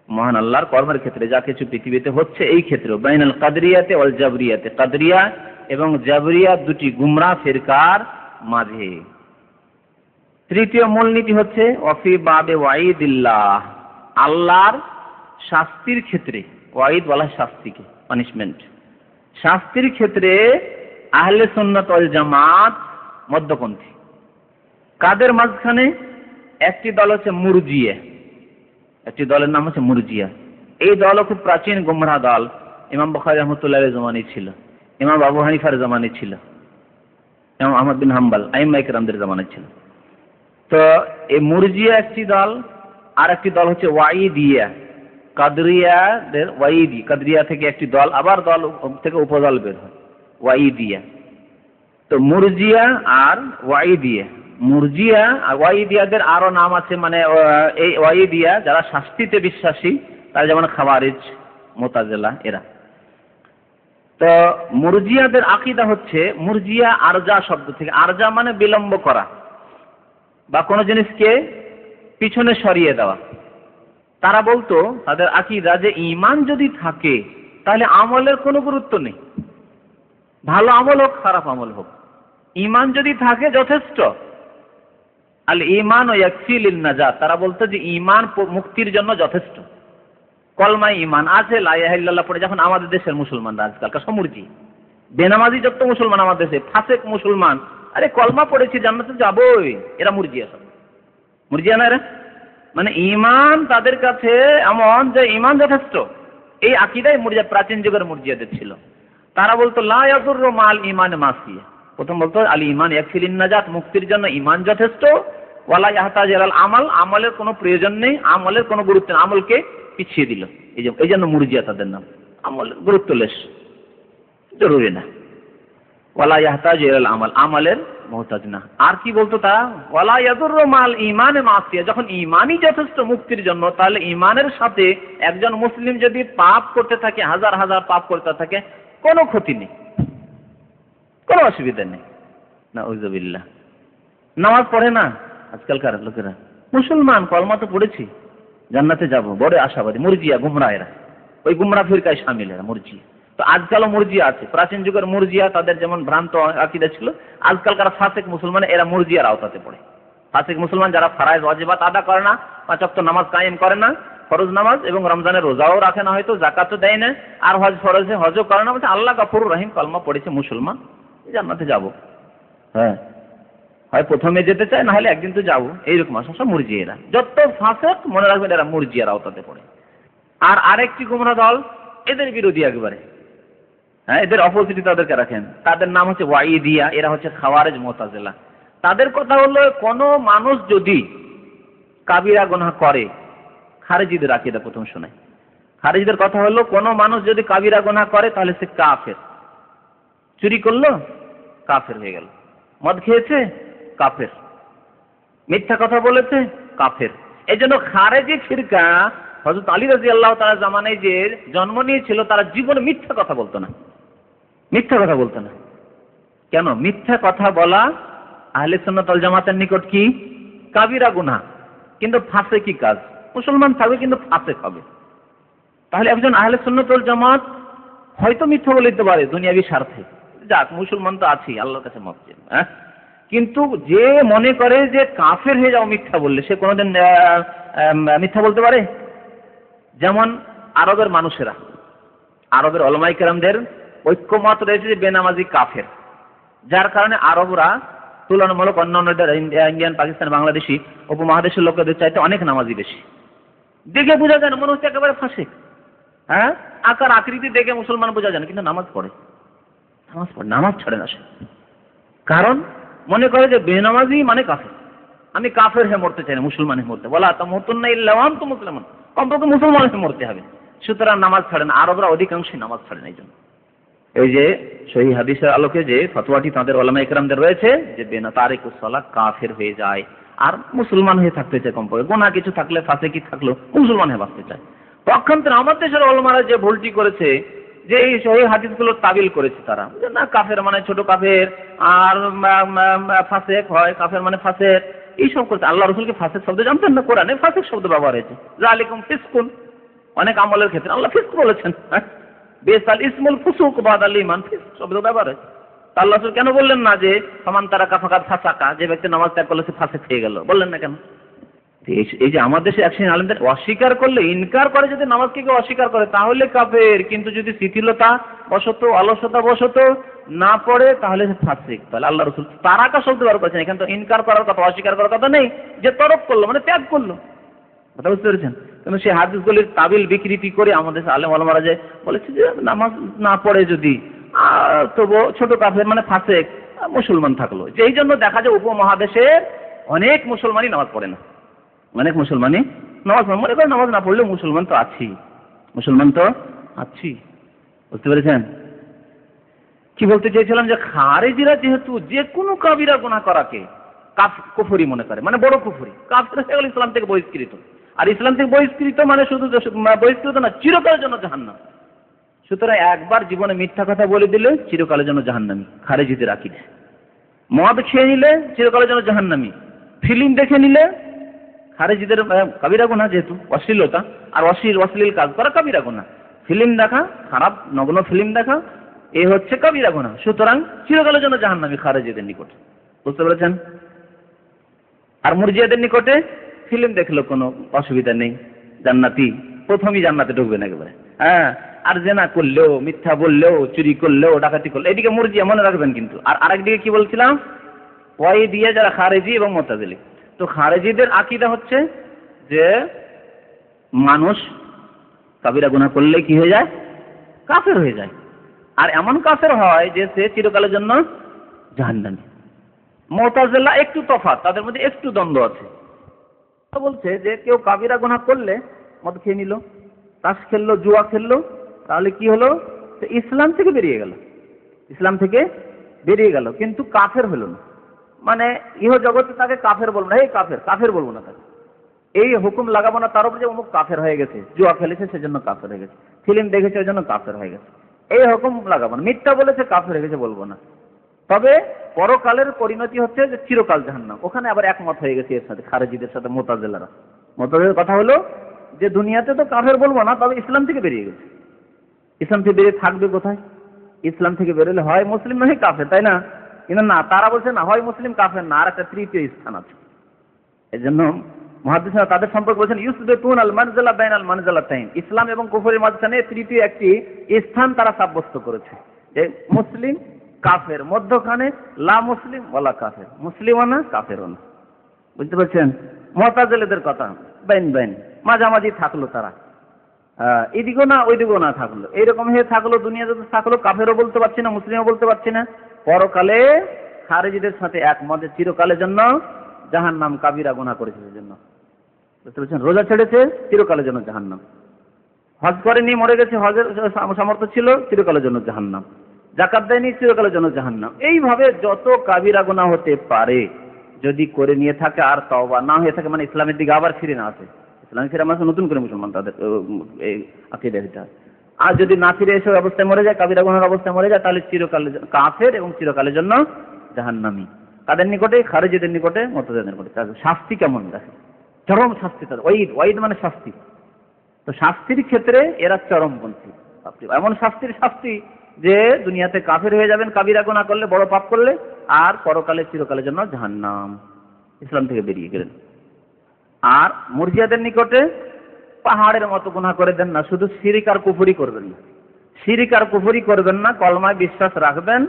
মহান আল্লাহর কর্মের ক্ষেত্রে যা কিছু পৃথিবীতে হচ্ছে এই ক্ষেত্রে, বাইনাল কাদরিয়াতে ওয়াল জাবরিয়াতে, কাদরিয়া এবং জাবরিয়া দুটি গুমরাহ ফিরকার মাঝে। তৃতীয় মূলনীতি হচ্ছে ওয়াফি বাবে ওয়াইদিল্লাহ, আল্লাহর শাস্তির ক্ষেত্রে, ওয়াইদ বলা শাস্তিকে, পানিশমেন্ট, শাস্তির ক্ষেত্রে আহলে সুন্নাত ওয়াল জামাত মধ্যপন্থী। কাদের মাঝখানে? একটি দল হচ্ছে মুরজিয়া, একটি দলের নাম হচ্ছে মুরজিয়া। এই দলও খুব প্রাচীন গুমরাহ দল। ইমাম বুখারী রাহমাতুল্লাহ আলাইহির জামানায় ছিল, ইমাম আবু হানিফার জামানায় ছিল, ইমাম আহমদ বিন হাম্বল আইম্মায়ে কেরামদের জামানায় ছিল। তো এই মুরজিয়া একটি দল, আর একটি দল হচ্ছে ওয়াইদিয়া, কাদরিয়াদের ওয়াইদি, কাদরিয়া থেকে একটি দল, আবার দল থেকে উপদল বের হয় ওয়াইদিয়া। তো মুরজিয়া আর ওয়াইদিয়া, মুরজিয়া আর ওয়াইদিয়াদের আরো নাম আছে, মানে এই ওয়াইদিয়া যারা শাস্তিতে বিশ্বাসী, তারা যেমন খাওয়ারিজ, মুতাজিলা এরা। তো মুরজিয়াদের আকীদা হচ্ছে, মুরজিয়া আরজা শব্দ থেকে, আরজা মানে বিলম্ব করা বা কোনো জিনিসকে পিছনে সরিয়ে দেওয়া। তারা বলতো, তাদের আকীদা যে ঈমান যদি থাকে তাহলে আমলের কোনো গুরুত্ব নেই, ভালো আমল হোক খারাপ আমল হোক, ঈমান যদি থাকে যথেষ্ট। আল ঈমান ইয়াকফি লিন নাজাত, তারা বলতো যে ঈমান মুক্তির জন্য যথেষ্ট। কলমায় ঈমান আছে, লা ইলাহা ইল্লাল্লাহ পড়ে, যখন আমাদের দেশের মুসলমানরা আজকালকার সমুর্জি বেনামাজি যত মুসলমান আমাদের দেশে, ফাসেক মুসলমান, আরে কলমা পড়েছি জান্নাতে যাবোই, এরা মুরজিয়া। সব মুরজিয়া না এরা, মানে ঈমান তাদের কাছে এমন যে ঈমান যথেষ্ট। এই আকীদাই মুরজিয়া, প্রাচীন যুগের মুরজিয়াদের ছিল। তারা বলতো লা ইয়াদুররু মাল ঈমান মাসিয়া, প্রথম বলতো আল ঈমান ইয়াকফি লিন নাজাত, মুক্তির জন্য ঈমান যথেষ্ট। ওয়ালা ইয়াহতাজ ইলাল আমাল, আমলের কোনো প্রয়োজন নেই, আমলের কোনো গুরুত্ব নেই, আমলকে পিছিয়ে দিল। এই জন্য মুরজিয়া তাদের নাম, আমল গুরুত্বলেস, জরুরি না। ওয়ালা ইয়াহতাজ ইলাল আমাল, আমলের মুহতাজ না। আর কি বলতো তারা? ওয়ালা ইয়াদুররু মাল ঈমানে মাসিয়া, যখন ঈমানই যথেষ্ট মুক্তির জন্য, তাহলে ঈমানের সাথে একজন মুসলিম যদি পাপ করতে থাকে, হাজার হাজার পাপ করতে থাকে, কোনো ক্ষতি নেই, কোনো অসুবিধা নেই। নাউযুবিল্লাহ। নামাজ পড়ে না আজকালকার লোকেরা, মুসলমান, কলমা তো পড়েছি, জান্নাতে যাব, বড় আশাবাদী। মুরজিয়া, গুমরাহ এরা, ওই গুমরাহ ফিরকায় শামিল এরা, মুরজিয়া। তো আজকালও মুরজিয়া আছে, প্রাচীন যুগের মুরজিয়া, তাদের যেমন ভ্রান্ত আকীদা ছিল। আজকালকার ফাসেক মুসলমান, এরা মুরজিয়ার আওতাতে পড়ে। ফাসেক মুসলমান যারা ফরজ ওয়াজিবাত আদা করে না, 5 ওয়াক্ত নামাজ কায়েম করে না, ফরজ নামাজ, এবং রমজানের রোজাও রাখে না, হয়তো জাকাতও দেয় না, আর হজ ফরজে হজও করে না, বলছে আল্লাহ গফুর রহিম, কলমা পড়েছে, মুসলমান, জান্নাতে যাব। হ্যাঁ, হয় প্রথমে যেতে চায়, না হলে একদিন তো যাবো, এইরকম আসা, সব মুরজিয়েরা। যত ফাসেক মনে রাখবেন এরা মুরজিয়ার আওতাতে পড়ে। আর আরেকটি গুমরাহ দল, এদের বিরোধী একবারে, হ্যাঁ, এদের অপোজিট তাদেরকে রাখেন, তাদের নাম হচ্ছে ওয়াইদিয়া, এরা হচ্ছে খাওয়ারিজ, মুতাজিলা। তাদের কথা হলো, কোনো মানুষ যদি কাবিরা গুনাহ করে, খারিজিদের আকীদা প্রথম শোনায়। খারিজিদের কথা হলো, কোনো মানুষ যদি কাবিরা গুনাহ করে তাহলে সে কাফের। চুরি করলো, কাফের হয়ে গেল। মদ খেয়েছে, কাফের। মিথ্যা কথা বলেছে, কাফের। এই জন্য খারেজি ফিরকা হযরত আলী রাদিয়াল্লাহু তাআলা জামানায় যে জন্ম নিয়েছিল, তারা জীবনে মিথ্যা কথা বলতো না, মিথ্যা কথা বলতো না। কেন? মিথ্যা কথা বলা আহলে সুন্নাত ওয়াল জামাতের নিকট কি? কাবিরা গুনাহ, কিন্তু ফাসেকি কাজ। মুসলমান থাকবে কিন্তু ফাসেক হবে। তাহলে একজন আহলে সুন্নাত ওয়াল জামাত হয়তো মিথ্যা বলে দিতে পারে দুনিয়াবি স্বার্থে, যাক মুসলমান তো আছি, আল্লাহর কাছে মাফ চাই, হ্যাঁ, কিন্তু যে মনে করে যে কাফের হয়ে যাও মিথ্যা বললে, সে কোনোদিন মিথ্যা বলতে পারে? যেমন আরবের মানুষেরা, আরবের উলামায়ে কেরামদের ঐক্যমত রয়েছে যে বেনামাজি কাফের, যার কারণে আরবরা তুলনামূলক অন্যান্য ইন্ডিয়ান, পাকিস্তান, বাংলাদেশি উপমহাদেশের লোকেদের চাইতে অনেক নামাজি বেশি। দেখে বোঝা যায় না, মনে হচ্ছে একেবারে ফাসিক। হ্যাঁ, আকার আকৃতি দেখে মুসলমান বোঝা যায় না, কিন্তু নামাজ পড়ে, নামাজ ছাড়ে না সে। কারণ মনে করে যে বেনামাজি মানে কাফের, আমি কাফের হয়ে মরতে চাই না, মুসলমান হয়ে মরতে, বলা তামুতুন্না ইল্লা ওয়া আনতুম মুসলিমুন, কমপক্ষে মুসলমান হয়ে মরতে হবে। সুতরাং নামাজ ছাড়ে না, আরবরা অধিকাংশই নামাজ ছাড়ে না। এই জন্য এই যে সহিহ হাদিসের আলোকে যে ফতোয়াটি তাদের ওলামা ইকরামদের রয়েছে যে বেনা তারিকুস সালাত কাফের হয়ে যায়, আর মুসলমান হয়ে থাকতে চায়, কমপক্ষে গোনা কিছু থাকলে ফাসিকি থাকলো মুসলমান হয়ে বাঁচতে চায়। পক্ষান্তরে আমাদের দেশের ওলামারা যে ভুলটি করেছে যে এই সহিহ হাদিসগুলোর তাবিল করেছে তারা, যে না কাফের মানে ছোট কাফের, আর ফাসেক হয়, কাফের মানে ফাসেক, এইসব করছে। আল্লাহ রাসূলকে ফাসেক শব্দ জানতেন না, কোরআনে ফাসেক শব্দ ব্যবহার হয়েছে, যালিকুম ফিসকুন, অনেক আমলের ক্ষেত্রে আল্লাহ ফিসক বলেছেন, বেসাল ইসমুল ফুসুক বাদাল ঈমান, ফিসক শব্দ ব্যবহার হয়েছে। আল্লাহ রাসূল কেন বললেন না যে ফামান তারাকা ফাকাদ ফাসাকা, যে ব্যক্তি নামাজ ত্যাগ করলে সে ফাসেক হয়ে গেল, বললেন না কেন? এই যে আমাদের দেশে একশ্রেণীর আলেমদের অস্বীকার করলে, ইনকার করে যদি নামাজকে কেউ অস্বীকার করে তাহলে কাফের, কিন্তু যদি শিথিলতা বশত অলসতা বশত না পড়ে তাহলে সে ফাসিক। তাহলে আল্লাহ রাসূল তারাকা শব্দ ব্যবহার করেছেন, এখানে তো ইনকার করার কথা, অস্বীকার করার কথা নেই, যে তরক করলো মানে ত্যাগ করলো, কথা বুঝতে পেরেছেন? কিন্তু সেই হাদিসগুলির তাবিল বিকৃতি করে আমাদের আলেম ওলামারা যে বলেছে যে নামাজ না পড়ে যদি তবু ছোট কাফের মানে ফাসেক, মুসলমান থাকলো। যে এই জন্য দেখা যায় উপমহাদেশের অনেক মুসলমানই নামাজ পড়ে না, অনেক মুসলমানই নামাজ মনে করে নামাজ না পড়লেও মুসলমান তো আছি, মুসলমান তো আছি, বুঝতে পেরেছেন? কি বলতে চেয়েছিলাম যে খারেজিরা যেহেতু যে কোনো কাবিরা গুনাহ করাকে কুফরি মনে করে, মানে বড় কুফরি, কাফের হয়ে গেল, ইসলাম থেকে বহিষ্কৃত। আর ইসলাম থেকে বহিষ্কৃত মানে শুধু বহিষ্কৃত না, চিরকালের জন্য জাহান্নাম। সুতরাং একবার জীবনে মিথ্যা কথা বলে দিলে চিরকালের জন্য জাহান্নামী, খারেজিদের আকীদা। মদ খেয়ে নিলে চিরকালের জন্য জাহান্নামী, ফিল্ম দেখে নিলে খারেজিদের কাবিরা গুনাহ, যেহেতু অশ্লীলতা আর অশ্লীল কাজ করা কাবিরা গুনাহ, ফিল্ম দেখা, খারাপ নগ্ন ফিল্ম দেখা, এ হচ্ছে কাবিরা গুনাহ। সুতরাং চিরকালের জন্য জাহান্নামী খারেজিদের নিকটে, বুঝতে পেরেছেন? আর মুরজিয়াদের নিকটে ফিল্ম দেখলো কোনো অসুবিধা নেই, জান্নাতি, প্রথমেই জান্নাতে ঢুকবেন একেবারে। হ্যাঁ, আর জেনা করলেও, মিথ্যা বললেও, চুরি করলেও, ডাকাতি করলেও, এদিকে মুরজিয়া মনে রাখবেন। কিন্তু আর আরেকদিকে কি বলছিলাম, ওয়াই দিয়ে যারা খারেজি এবং মুতাজিলি। তো খারেজিদের আকীদা হচ্ছে যে মানুষ কাবিরা গুনাহ করলে কি হয়ে যায়, কাফের হয়ে যায়, আর এমন কাফের হয় যে সে চিরকালের জন্য জাহান্নামী। মুতাজিলা একটু তফাৎ, তাদের মধ্যে একটু দ্বন্দ্ব আছে। বলছে যে কেউ কাবিরা গুনাহ করলে, মদ খেয়ে নিল, তাস খেললো, জুয়া খেললো, তাহলে কি হলো, ইসলাম থেকে বেরিয়ে গেল, ইসলাম থেকে বেরিয়ে গেল, কিন্তু কাফের হলো না। মানে ইহ জগতে তাকে কাফের বলবো না, এই কাফের, কাফের বলবো না তাকে, এই হুকুম লাগাবো না তার উপর যে অমুক কাফের হয়ে গেছে, জুয়া খেলেছে সেজন্য কাফের হয়ে গেছে, ফিল্ম দেখেছে ওই জন্য কাফের হয়ে গেছে, এই হুকুম লাগাবো না। মিথ্যা বলেছে কাফের হয়ে গেছে বলবো না। তবে পরকালের পরিণতি হচ্ছে যে চিরকাল জাহান্নাম। ওখানে আবার একমত হয়ে গেছে এর সাথে, খারেজিদের সাথে মুতাজিলারা। মুতাজিলার কথা হলো যে দুনিয়াতে তো কাফের বলবো না, তবে ইসলাম থেকে বেরিয়ে গেছে। ইসলাম থেকে বেরিয়ে থাকবে কোথায়? ইসলাম থেকে বেরোলে হয় মুসলিম নয় কাফের, তাই না? কিন্তু না, তারা বলছে না, হয় মুসলিম কাফের না, আর একটা তৃতীয় স্থান আছে। এই জন্য মুহাদ্দিসরা তাদের সম্পর্কে বলছেন ইউসবিতুন আল মানজিলা বাইনাল মানজিলাতাইন, ইসলাম এবং কুফরের মাঝখানে তৃতীয় একটি স্থান তারা সাব্যস্ত করেছে, যে মুসলিম কাফের মধ্যখানে, লা মুসলিম ওয়ালা কাফের, মুসলিমও না কাফেরও না। বুঝতে পারছেন? মুতাজিলাদের কথা বাইন বাইন, মাঝামাঝি থাকলো তারা, এদিকেও না ওইদিকেও না থাকলো, এইরকম হয়ে থাকলো, দুনিয়াতে থাকলো, কাফেরও বলতে পারছি না, মুসলিমও বলতে পারছি না। পরকালে খারেজিদের সাথে একমত, চিরকালের জন্য জাহান্নাম, কাবিরা গুনাহ করেছে সেজন্য। বুঝতে পারছেন? রোজা ছেড়েছে, চিরকালের জন্য জাহান্নাম। হজ করেনি, মরে গেছে, হজের সামর্থ্য ছিল, চিরকালের জন্য জাহান্নাম। যাকাত দেয়নি, চিরকালের জন্য জাহান্নাম। এইভাবে যত কাবিরা গুনাহ হতে পারে যদি করে নিয়ে থাকে আর তওবা না হয়ে থাকে, মানে ইসলামের দিকে আবার ফিরে না আসে, ইসলামে ফিরে মানে নতুন করে মুসলমান তাদের এই আকীদা এটা। আর যদি না ফিরে এসে অবস্থায় মরে যায়, কাবিরা গুনাহের অবস্থায় মরে যায়, তাহলে চিরকালের কাফের এবং চিরকালের জন্য জাহান্নামী। তাদের নিকটে, খারেজিদের নিকটে, মুতাজিলাদের নিকটে। শাস্তি কেমন দেখে, চরম শাস্তি তাদের। ওয়াইদ মানে শাস্তি। তো শাস্তির ক্ষেত্রে এরা চরমপন্থী, এমন শাস্তি যে দুনিয়াতে কাফের হয়ে যাবেন কাবিরা গুনাহ করলে, বড় পাপ করলে, আর পরকালে চিরকালের জন্য জাহান্নাম, ইসলাম থেকে বেরিয়ে গেলেন। আর মুরজিয়াদের নিকটে পাহাড়ের মতো গুনাহ করে দেন না, শুধু শিরিক আর কুফরি করবেন না, শিরিক আর কুফরি করবেন না, কলমায় বিশ্বাস রাখবেন,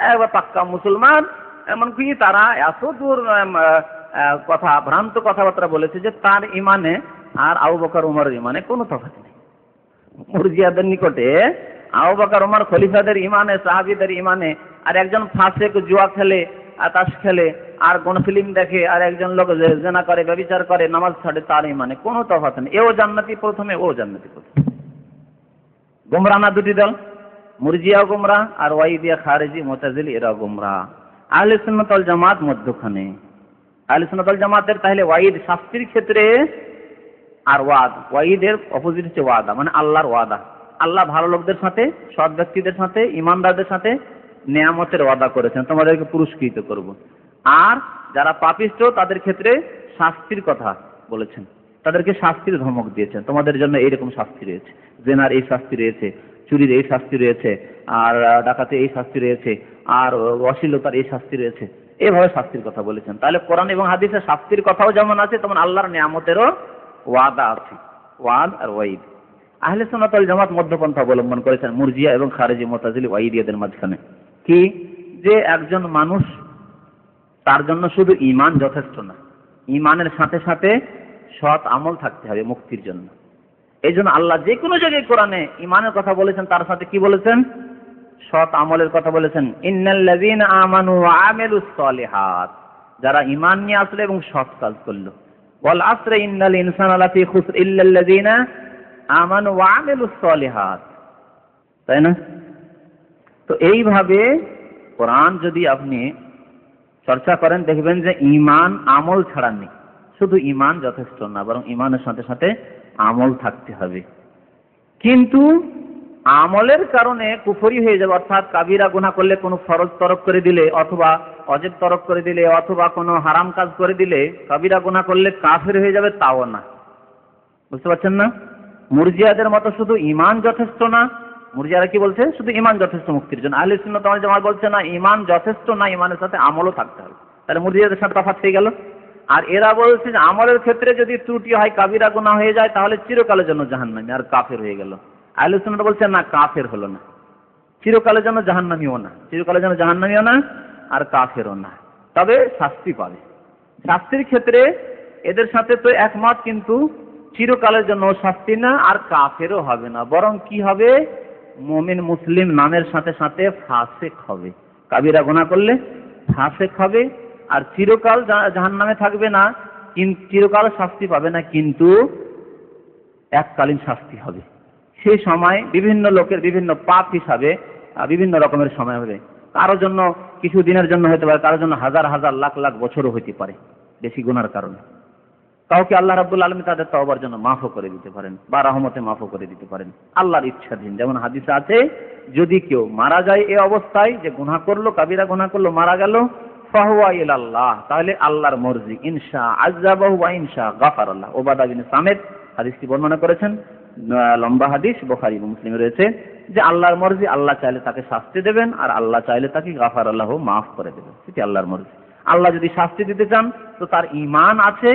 একবার পাক্কা মুসলমান। এমনকি তারা এত দূর কথা, ভ্রান্ত কথাবার্তা বলেছে যে তার ইমানে আর আবু বকর উমরের ইমানে কোনো তফাৎ নেই। মুরজিয়াদের নিকটে আবু বকর ওমর খলিফাদের ইমানে, সাহাবীদের ইমানে, আর একজন ফাসিক জুয়া খেলে, তাস খেলে, আর কোন ফিল্ম দেখে, আর একজন লোক জেনা করে, ব্যভিচার করে, নামাজ ছাড়ে, তার ইমানে কোনো তফাৎ নেই। এও জান্নাতি প্রথমে, ও জান্নাতি প্রথমে। গোমরা না দুটি দল, মুরজিয়া গোমরা আর ওয়াইদিয়া খারেজি মুতাজিলি এরা গোমরা। আহলে সুন্নাত ওয়াল জামাত মধ্যখানে। আহলে সুন্নাত ওয়াল জামাতের তাহলে ওয়াইদ শাস্তির ক্ষেত্রে, আর ওয়াইদের অপোজিট হচ্ছে ওয়াদা, মানে আল্লাহর ওয়াদা। আল্লাহ ভালো লোকদের সাথে, সৎ ব্যক্তিদের সাথে, ইমানদারদের সাথে নেয়ামতের ওয়াদা করেছেন, তোমাদেরকে পুরস্কৃত করব। আর যারা পাপিষ্ঠ তাদের ক্ষেত্রে শাস্তির কথা বলেছেন, তাদেরকে শাস্তির ধমক দিয়েছেন, তোমাদের জন্য এইরকম শাস্তি রয়েছে, জেনার এই শাস্তি রয়েছে, চুরির এই শাস্তি রয়েছে, আর ডাকাতে এই শাস্তি রয়েছে, আর অশ্লীলতার এই শাস্তি রয়েছে, এইভাবে শাস্তির কথা বলেছেন। তাহলে কোরআন এবং হাদিসে শাস্তির কথাও যেমন আছে, তেমন আল্লাহর নিয়ামতেরও ওয়াদা আছে, ওয়াদ আর ওয়াইদ। আহলে সুন্নাত ওয়াল জামাত মধ্যপন্থা অবলম্বন করেছেন মুরজিয়া এবং খারেজি মুতাজিলি ওয়াইদিয়াদের মাঝখানে। কি যে একজন মানুষ, তার জন্য শুধু ঈমান যথেষ্ট না, ঈমানের সাথে সাথে সৎ আমল থাকতে হবে মুক্তির জন্য। এই জন্য আল্লাহ যে কোনো জায়গায় কোরআনে ঈমানের কথা বলেছেন, তার সাথে কি বলেছেন? সৎ আমলের কথা বলেছেন। ইন্নাল্লাযীনা আমানু ওয়া আমিলুস সালিহাত, যারা ঈমান নিয়ে আসলো এবং সৎ কাজ করলো। ওয়াল আসরি ইন্নাল ইনসানা লাফী খুসর ইল্লাল্লাযীনা আমানু ওয়া আমিলুস সালিহাত। তাই না? তো এইভাবে কোরআন যদি আপনি চর্চা করেন, দেখবেন যে ঈমান আমল ছাড়া নেই। শুধু ঈমান যথেষ্ট না, বরং ঈমানের সাথে সাথে আমল থাকতে হবে। কিন্তু আমলের কারণে কুফরি হয়ে যাবে, অর্থাৎ কাবিরা গুনাহ করলে কোনো ফরজ তরক করে দিলে, অথবা ওয়াজিব তরক করে দিলে, অথবা কোনো হারাম কাজ করে দিলে, কাবিরা গুনাহ করলে কাফের হয়ে যাবে, তাও না। বুঝতে পারছেন না? মুরজিয়াদের মতো শুধু ঈমান যথেষ্ট না। মুরজিয়ারা কি বলছে? শুধু ঈমান যথেষ্ট মুক্তির জন্য। আহলে সুন্নাত ওয়াল জামাত বলছে না, ঈমান যথেষ্ট না, ঈমানের সাথে আমলও থাকতে হবে। তাহলে মুরজিয়াদের সাথে তফাৎ হয়ে গেল। আর এরা বলছে যে আমলের ক্ষেত্রে যদি ত্রুটি হয়, কাবিরা গুনাহ হয়ে যায়, তাহলে চিরকালের জন্য জাহান্নামী, আর কাফের হয়ে গেল। আহলে সুন্নাত বলছে না, কাফের হলো না, চিরকালের জন্য জাহান্নামীও না, চিরকালের জন্য জাহান্নামীও না, আর কাফেরও না, তবে শাস্তি পাবে। শাস্তির ক্ষেত্রে এদের সাথে তো একমত, কিন্তু চিরকালের জন্য শাস্তি না, আর কাফেরও হবে না, বরং কি হবে? মুমিন মুসলিম নামের সাথে সাথে ফাসিক হবে। কাবিরা গুনাহ করলে ফাসিক হবে, আর চিরকাল জাহান্নামে থাকবে না, চিরকাল শাস্তি পাবে না, কিন্তু এককালীন শাস্তি হবে। সেই সময় বিভিন্ন লোকের বিভিন্ন পাপ হিসাবে বিভিন্ন রকমের সময় হবে। কারোর জন্য কিছু দিনের জন্য হতে পারে, কারোর জন্য হাজার হাজার লাখ লাখ বছরও হতে পারে, বেশি গুনার কারণে। কাউকে আল্লাহ রাব্বুল আলামিন তাদের তওবার জন্য মাফও করে দিতে পারেন, বা রহমতে মাফও করে দিতে পারেন, আল্লাহর ইচ্ছাধীন। যেমন হাদিসে আছে, যদি কেউ মারা যায় এই অবস্থায় যে গুনাহ করলো, কাবিরা গুনাহ করলো, মারা গেল, ফাহুয়া ইলাল্লাহ, তাহলে আল্লাহর মর্জি, ইনশা আযাবাহু ওয়া ইনশা গাফারাল্লাহ। উবাদা বিন সামিত হাদিসটি বর্ণনা করেছেন, লম্বা হাদিস, বুখারী এবং মুসলিমে রয়েছে, যে আল্লাহর মর্জি, আল্লাহ চাইলে তাকে শাস্তি দেবেন, আর আল্লাহ চাইলে তাকে গাফারাল্লাহ, মাফ করে দেবেন। সেটি আল্লাহর মর্জি। আল্লাহ যদি শাস্তি দিতে চান, তো তার ঈমান আছে,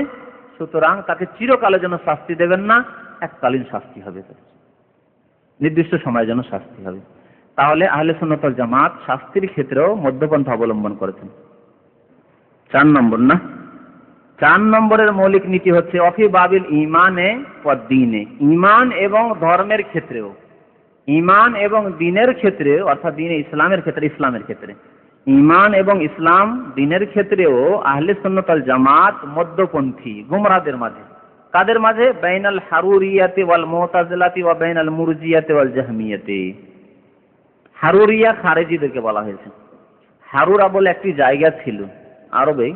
সুতরাং তাকে চিরকালের জন্য শাস্তি দেবেন না, এককালীন শাস্তি হবে, নির্দিষ্ট সময়ের জন্য শাস্তি হবে। তাহলে আহলে সুন্নাত ওয়াল জামাত শাস্তির ক্ষেত্রেও মধ্যপন্থা অবলম্বন করেছেন। 4 নম্বর না, 4 নম্বরের মৌলিক নীতি হচ্ছে অফি বাবিল ঈমানে ওয়াদ দ্বীনে, ঈমান এবং ধর্মের ক্ষেত্রেও, ঈমান এবং দ্বীনের ক্ষেত্রে, অর্থাৎ দ্বীনে ইসলামের ক্ষেত্রে, ইসলামের ক্ষেত্রে, ঈমান এবং ইসলাম দ্বীনের ক্ষেত্রেও আহলে সুন্নাত ওয়াল জামাত মধ্যপন্থী, গুমরাহদের মাঝে। কাদের মাঝে? বাইনাল হারুরিয়াতি ওয়াল মুতাজিলাতি ওয়া বাইনাল মুরজিয়াতি ওয়াল জাহমিয়াতি। হারুরিয়া খারেজিদেরকে বলা হয়েছে। হারুরা বলে একটি জায়গা ছিল আরবে।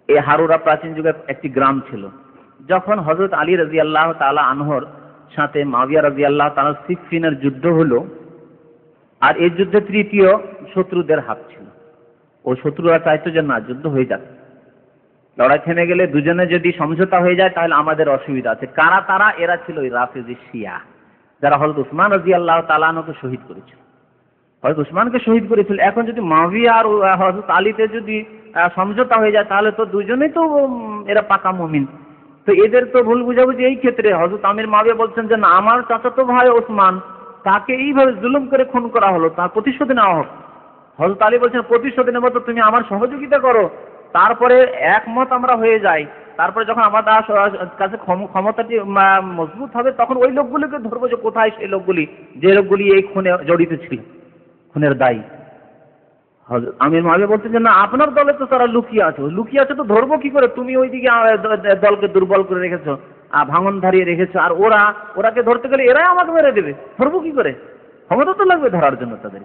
এই হারুরা প্রাচীন যুগে একটি গ্রাম ছিল। যখন হযরত আলী রাদিয়াল্লাহু তাআলা আনহুর সাথে মুয়াবিয়া রাদিয়াল্লাহু তাআলা সিফফিনের যুদ্ধ হলো, আর এই যুদ্ধে তৃতীয় শত্রুদের হাত ছিল। ও শত্রুরা চাইতো যে না, যুদ্ধ হয়ে যাক, লড়াই থেমে গেলে দুজনে যদি সমঝোতা হয়ে যায় তাহলে আমাদের অসুবিধা আছে। কারা তারা? এরা ছিল রাফিজি শিয়া, যারা হযরত উসমান রাদিয়াল্লাহু তাআলা আনহুকে শহীদ করেছিল। হযরত উসমানকে শহীদ করেছিল। এখন যদি মুয়াবিয়া আর হযরত আলীতে যদি সমঝোতা হয়ে যায়, তাহলে তো দুজনেই তো এরা পাকা মুমিন। তো এদের তো ভুল বুঝাবুঝি এই ক্ষেত্রে। হযরত আমির মুয়াবিয়া বলছেন যে না, আমার চাচাতো ভাই ওসমান, তাকে এইভাবে জুলুম করে খুন করা হলো, তার প্রতিশোধ নেওয়া হোক। হযরত আলী বলছেন প্রতিশোধ নেব তো তুমি আমার সহযোগিতা করো, তারপরে একমত আমরা হয়ে যাই, তারপরে যখন আমাদের কাছে ক্ষমতাটি মজবুত হবে তখন ওই লোকগুলিকে ধরবো যে কোথায় সেই লোকগুলি, যে লোকগুলি এই খুনে জড়িত ছিল, খুনের দায়ী। আমির মুয়াবিয়া বলতেছেন না, আপনার দলে তো তারা লুকিয়ে আছে, লুকিয়ে আছে তো ধরবো কি করে? তুমি ওইদিকে দলকে দুর্বল করে রেখেছো, ভাঙন ধারিয়ে রেখেছো, আর ওরাকে ধরতে গেলে এরাই আমাকে মেরে দেবে, ধরবো কি করে? ক্ষমতা তো লাগবে ধরার জন্য তাদের,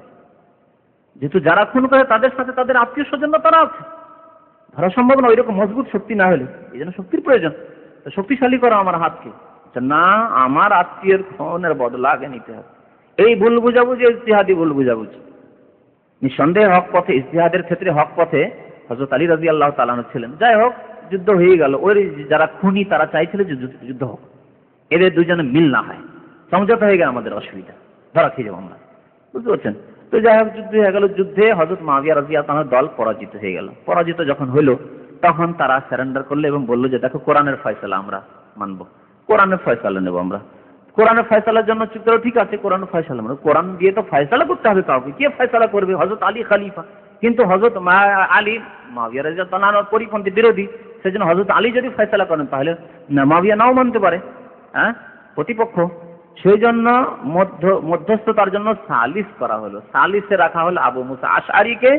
যেহেতু যারা খুন করে তাদের সাথে তাদের আত্মীয় স্বজন তারা আছে, ধরা সম্ভব না ওইরকম মজবুত শক্তি না হলে। এই জন্য শক্তির প্রয়োজন, শক্তিশালী করো আমার হাতকে, না আমার আত্মীয়ের খুনের বদলা আগে নিতে হবে। এই ভুল বুঝাবুঝি ইজতিহাদি ভুল বুঝাবুঝি। নিঃসন্দেহে হক পথে, ইজতিহাদের ক্ষেত্রে হক পথে হযরত আলী রাদিয়াল্লাহু তাআলা আনহু ছিলেন। যাই হোক, যুদ্ধ হয়ে গেল, ওই যারা খুনি তারা চাইছিল যে যুদ্ধ হোক, এদের দুজনে মিল না হয়, সমঝোতা হয়ে গেল, আমাদের অসুবিধা, ধরা খেয়ে যাবো আমরা, বুঝতে পারছেন? তো যাই হোক, যুদ্ধ হয়ে গেল, যুদ্ধে হযরত মুয়াবিয়া রাদিয়াল্লাহু তাআলার দল পরাজিত হয়ে গেল। পরাজিত যখন হলো তখন তারা সারেন্ডার করলো এবং বললো যে দেখো কোরআনের ফয়সালা আমরা মানবো, কোরআনের ফয়সালা নেবো আমরা। কোরআনের ফয়সালার জন্য চুক্তি, ঠিক আছে কোরআনের ফয়সালা মানে কোরআন দিয়ে তো ফয়সালা করতে হবে কাউকে, কে ফয়সালা করবে? হযরত আলী খলিফা। কিন্তু হযরত আলী মুয়াবিয়া রাদিয়াল্লাহু তাআলার পরিপন্থী বিরোধী, সেজন্য হযরত আলী যদি ফয়সালা করেন তাহলে মুয়াবিয়া নাও মানতে পারে, প্রতিপক্ষ। সেই জন্য মধ্যস্থতার জন্য সালিস করা হলো, সালিসে রাখা হলো আবু মুসা আশআরীকে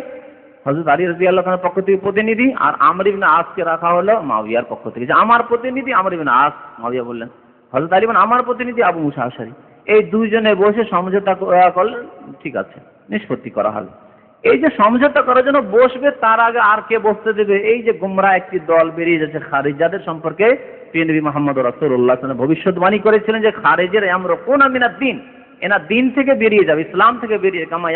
হযরত আলী রাদিয়াল্লাহু তাআলার পক্ষ থেকে প্রতিনিধি, আর আমর ইবনে আসকে রাখা হলো মুয়াবিয়ার পক্ষ থেকে, যে আমার প্রতিনিধি আমর ইবনে আস। মুয়াবিয়া বললেন, হযরত আলী বলেন আমার প্রতিনিধি আবু মুসা আশআরী। এই দুইজনে বসে সমঝোতা করলেন, ঠিক আছে, নিষ্পত্তি করা হলো। এই যে সমঝোতা করার জন্য বসবে, তার আগে আর কে বসতে দেবে? এই যে গুমরাহ একটি দল বেরিয়ে যাচ্ছে খারিজ, যাদের সম্পর্কে প্রিয় নবী মুহাম্মদ রাসূলুল্লাহ সাল্লাল্লাহু আলাইহি ওয়াসাল্লাম ভবিষ্যদ্বাণী করেছিলেন যে খারিজের ইয়ামরুকুনা মিনাদ দ্বীন, এনা দিন থেকে বেরিয়ে যাবে, ইসলাম থেকে বেরিয়ে, কামা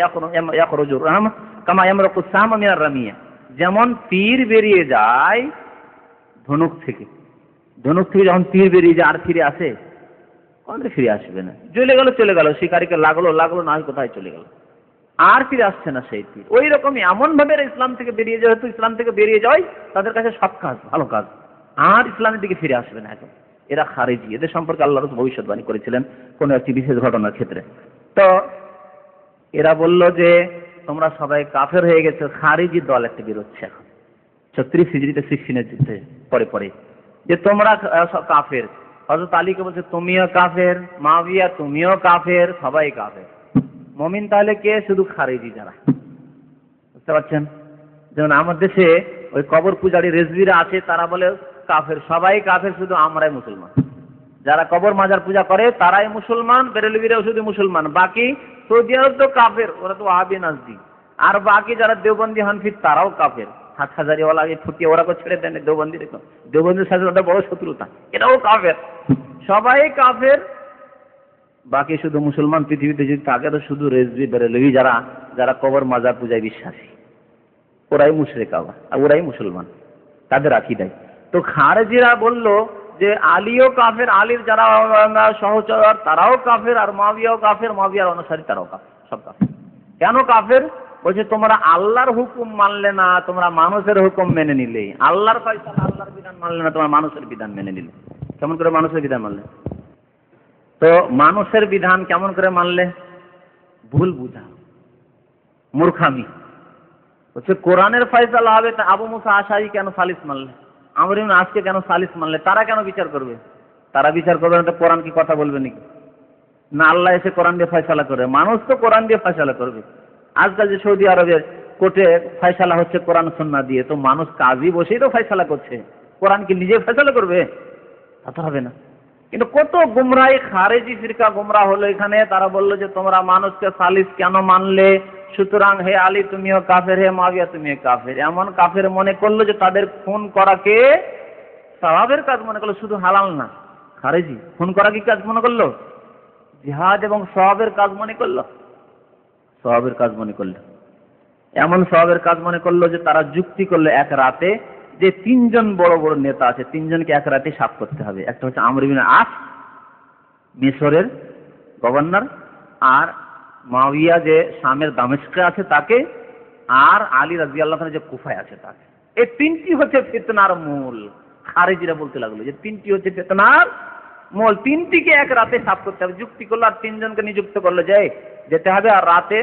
ইয়াখরুজুর রাহম কামা ইয়ামরুকুস সাম মিনার রামিয়া, যেমন তীর বেরিয়ে যায় ধনুক থেকে, ধনুক থেকে যখন তীর বেরিয়ে যায় আর ফিরে আসে? কোনদিন ফিরে আসবে না, চলে গেল, শিকারীকে লাগলো না কোথায় চলে গেল, আর ফিরে আসছে না সেই তীর। ওই রকমই এমন ভাবে ইসলাম থেকে বেরিয়ে যায়, যেহেতু ইসলাম থেকে বেরিয়ে যায় তাদের কাছে সব কাজ ভালো কাজ, আর ইসলামের দিকে ফিরে আসবে না এখন। এরা খারিজি, এদের সম্পর্কে আল্লাহ রাসূল ভবিষ্যদ্বাণী করেছিলেন কোন একটি বিশেষ ঘটনার ক্ষেত্রে। তো এরা বলল যে তোমরা সবাই কাফের হয়ে গেছো, খারিজি দল একটা বেরোচ্ছে এখন 36 হিজরিতে সিফিনের যুদ্ধে পরে যে তোমরা কাফের। হযরত আলীকে বলছে তুমিও কাফের, মুয়াবিয়া তুমিও কাফের, সবাই কাফের। মুমিন তাহলে কে? শুধু খারিজি যারা, বুঝতে পারছেন? যেমন আমার দেশে ওই কবর পূজারী রেজবিরা আছে, তারা বলে কাফের, সবাই কাফের, শুধু আমরাই মুসলমান। যারা কবর মাজার পূজা করে তারাই মুসলমান, বেরেলভিরাও শুধু মুসলমান, বাকি সৌদি আরব তো কাফের, ওরা তো ওয়াহাবি নাজদি, আর বাকি যারা দেওবন্দি হানফি তারাও কাফের। হাজারিওয়ালা ফুটিয়ে ওরা ছেড়ে দেন দেওবন্দির সাথে ওটা বড় শত্রুতা, এটাও কাফের, সবাই কাফের, বাকি শুধু মুসলমান। পৃথিবীতে যদি থাকে তো শুধু রেজবি বেরেলভি যারা কবর মাজার পূজায় বিশ্বাসী, ওরাই মুশরিক আর ওরাই মুসলমান, তাদের আকীদায়। তো খারেজিরা বলল যে আলীও কাফের, আলীর যারা সহচর তারাও কাফের, আর মুয়াবিয়াও কাফের, মুয়াবিয়ার অনুসারী তারাও কাফের, সব কাফের। কেন কাফের? বলছে তোমরা আল্লাহর হুকুম মানলে না, তোমরা মানুষের হুকুম মেনে নিলে। আল্লাহর ফয়সালা, আল্লাহর বিধান মানলে না, তোমরা মানুষের বিধান মেনে নিলে। কেমন করে মানুষের বিধান মানলে? তো মানুষের বিধান কেমন করে মানলে? ভুল বুঝা, মূর্খামি। বলছে কোরআনের ফয়সালা হবে, তা আবু মুসা আশআরী কেন সালিস মানলে? আমর ইবনে আসকে কেন সালিস মানলে? তারা কেন বিচার করবে? তারা বিচার করবে না তো কোরআন কি কথা বলবে নাকি? না আল্লাহ এসে কোরআন দিয়ে ফয়সালা করে? মানুষ তো কোরআন দিয়ে ফয়সালা করবে। আজকাল যে সৌদি আরবের কোর্টে ফয়সালা হচ্ছে কোরআন সুন্নাহ দিয়ে, তো মানুষ কাজী বসেই তো ফয়সালা করছে, কোরআন কি নিজে ফয়সালা করবে? তা তো হবে না। কিন্তু কত গুমরাহি খারেজি ফিরকা গুমরাহ হলো এখানে। তারা বললো যে তোমরা মানুষকে সালিস কেন মানলে, সুতরাং হে আলী তুমিও কাফের, হে মুয়াবিয়া তুমিও কাফের। এমন কাফের মনে করলো যে তাদের খুন করাকে সওয়াবের কাজ মনে করলো, শুধু হালাল না। খারেজি খুন করা কি কাজ মনে করলো? জিহাদ এবং সওয়াবের কাজ মনে করলো, সওয়াবের কাজ মনে করলো। এমন সওয়াবের কাজ মনে করলো যে তারা যুক্তি করলো এক রাতে যে 3 জন বড় বড় নেতা আছে, 3 জনকে এক রাতে সাফ করতে হবে। একটা হচ্ছে আমর ইবনে আস, মিশরের গভর্নর, আর মুয়াবিয়া যে শামের দামেস্কে আছে তাকে, আর আলী রাদিয়াল্লাহু তাআলা যে কুফায় আছে তাকে। এই 3টি হচ্ছে ফিতনার মূল। খারেজিরা বলতে লাগলো যে 3টি হচ্ছে ফিতনার মূল, 3টিকে এক রাতে সাফ করতে হবে। যুক্তি করলো আর 3 জনকে নিযুক্ত করলো যে যেতে হবে, আর রাতে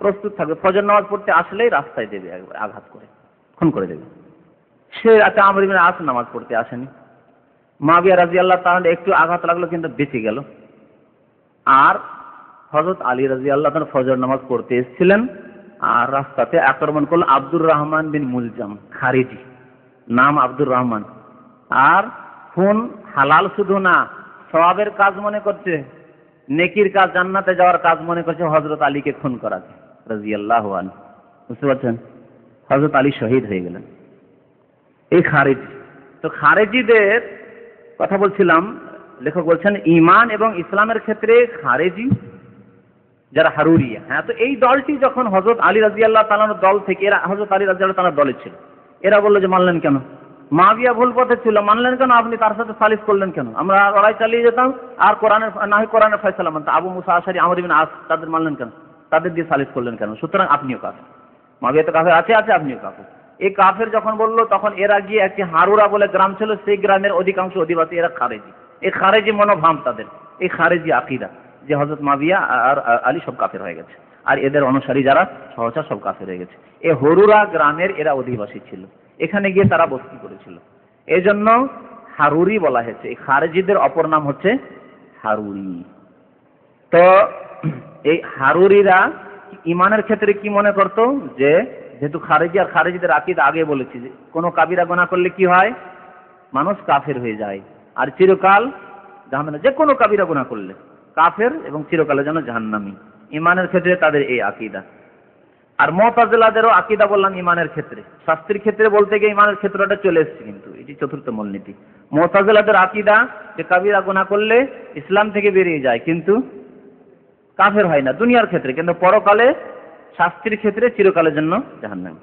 প্রস্তুত থাকবে, ফজর নামাজ পড়তে আসলেই রাস্তায় দেবে, একবার আঘাত করে খুন করে দেবে। সে রাতে আমর ইবনে আস নামাজ পড়তে আসেনি, মুআবিয়া রাদিয়াল্লাহু তাআলা একটু আঘাত লাগলো কিন্তু বেঁচে গেল। আর হযরত আলী রাদিয়াল্লাহু তাআলা ফজর নামাজ পড়তে এসেছিলেন, আর রাস্তাতে আক্রমণ করলো আব্দুর রহমান বিন মুলজাম, খারিজি নাম আব্দুর রহমান। আর খুন হালাল শুধু না, সওয়াবের কাজ মনে করছে, নেকির কাজ, জান্নাতে যাওয়ার কাজ মনে করছে হযরত আলীকে খুন করাকে রাদিয়াল্লাহু আনহু। বুঝতে পারছেন? হযরত আলী শহীদ হয়ে গেলেন। এই খারিজি। তো খারেজিদের কথা বলছিলাম, লেখক বলছেন ঈমান এবং ইসলামের ক্ষেত্রে খারেজি যারা হারুরিয়া, হ্যাঁ, তো এই দলটি যখন হযরত আলী রাদিয়াল্লাহু তাআলার দল থেকে, এরা হযরত আলী রাদিয়াল্লাহু তাআলার দলে ছিল, এরা বলল যে মানলেন কেন? মুআবিয়া ভুল পথে ছিল, মানলেন কেন? আপনি তার সাথে সালিস করলেন কেন? আমরা লড়াই চালিয়ে যেতাম আর কোরআনের না হয় কোরআনের ফয়সালা মানতাম। আবু মুসা আশআরী, আমর ইবনে আস, তাদের মানলেন কেন? তাদের দিয়ে সালিস করলেন কেন? সুতরাং আপনিও কাফের। মুআবিয়া তো কাফের আছে, আপনিও কাফের। এই কাফের যখন বললো, তখন এরা গিয়ে একটি হারুরা বলে গ্রাম ছিল, সেই গ্রামের অধিকাংশ অধিবাসী এরা খারেজি। এই খারেজি মনোভাব তাদের, এই খারেজি আকীদা যে হযরত মুআবিয়া আর আলী সব কাফের হয়ে গেছে, আর এদের অনুসারী যারা সহচর সব কাফের হয়ে গেছে। এই হরুরা গ্রামের এরা অধিবাসী ছিল, এখানে গিয়ে তারা বস্তি করেছিল, এই জন্য হারুরি বলা হয়েছে। এই খারেজিদের অপর নাম হচ্ছে হারুরি। তো এই হারুরিরা ইমানের ক্ষেত্রে কি মনে করতো, যে যেহেতু খারেজি আর খারেজিদের আকীদা আগে বলেছি যে কোনো কাবিরা গুনাহ করলে কি হয়, মানুষ কাফের হয়ে যায় আর চিরকাল জাহান্নামে, যে কোনো কাবিরা গুনাহ করলে কাফের এবং চিরকালের জন্য জাহান্নামী। ইমানের ক্ষেত্রে তাদের এই আকীদা। আর মুতাজিলাদেরও আকীদা বললাম ইমানের ক্ষেত্রে, শাস্ত্রের ক্ষেত্রে বলতে গিয়ে ইমানের ক্ষেত্রটা চলে এসেছে, কিন্তু এটি চতুর্থ মূলনীতি। মুতাজিলাদের আকীদা যে কাবিরা গুনাহ করলে ইসলাম থেকে বেরিয়ে যায় কিন্তু কাফের হয় না দুনিয়ার ক্ষেত্রে, কিন্তু পরকালে শাস্তির ক্ষেত্রে চিরকালের জন্য জাহান্নামী।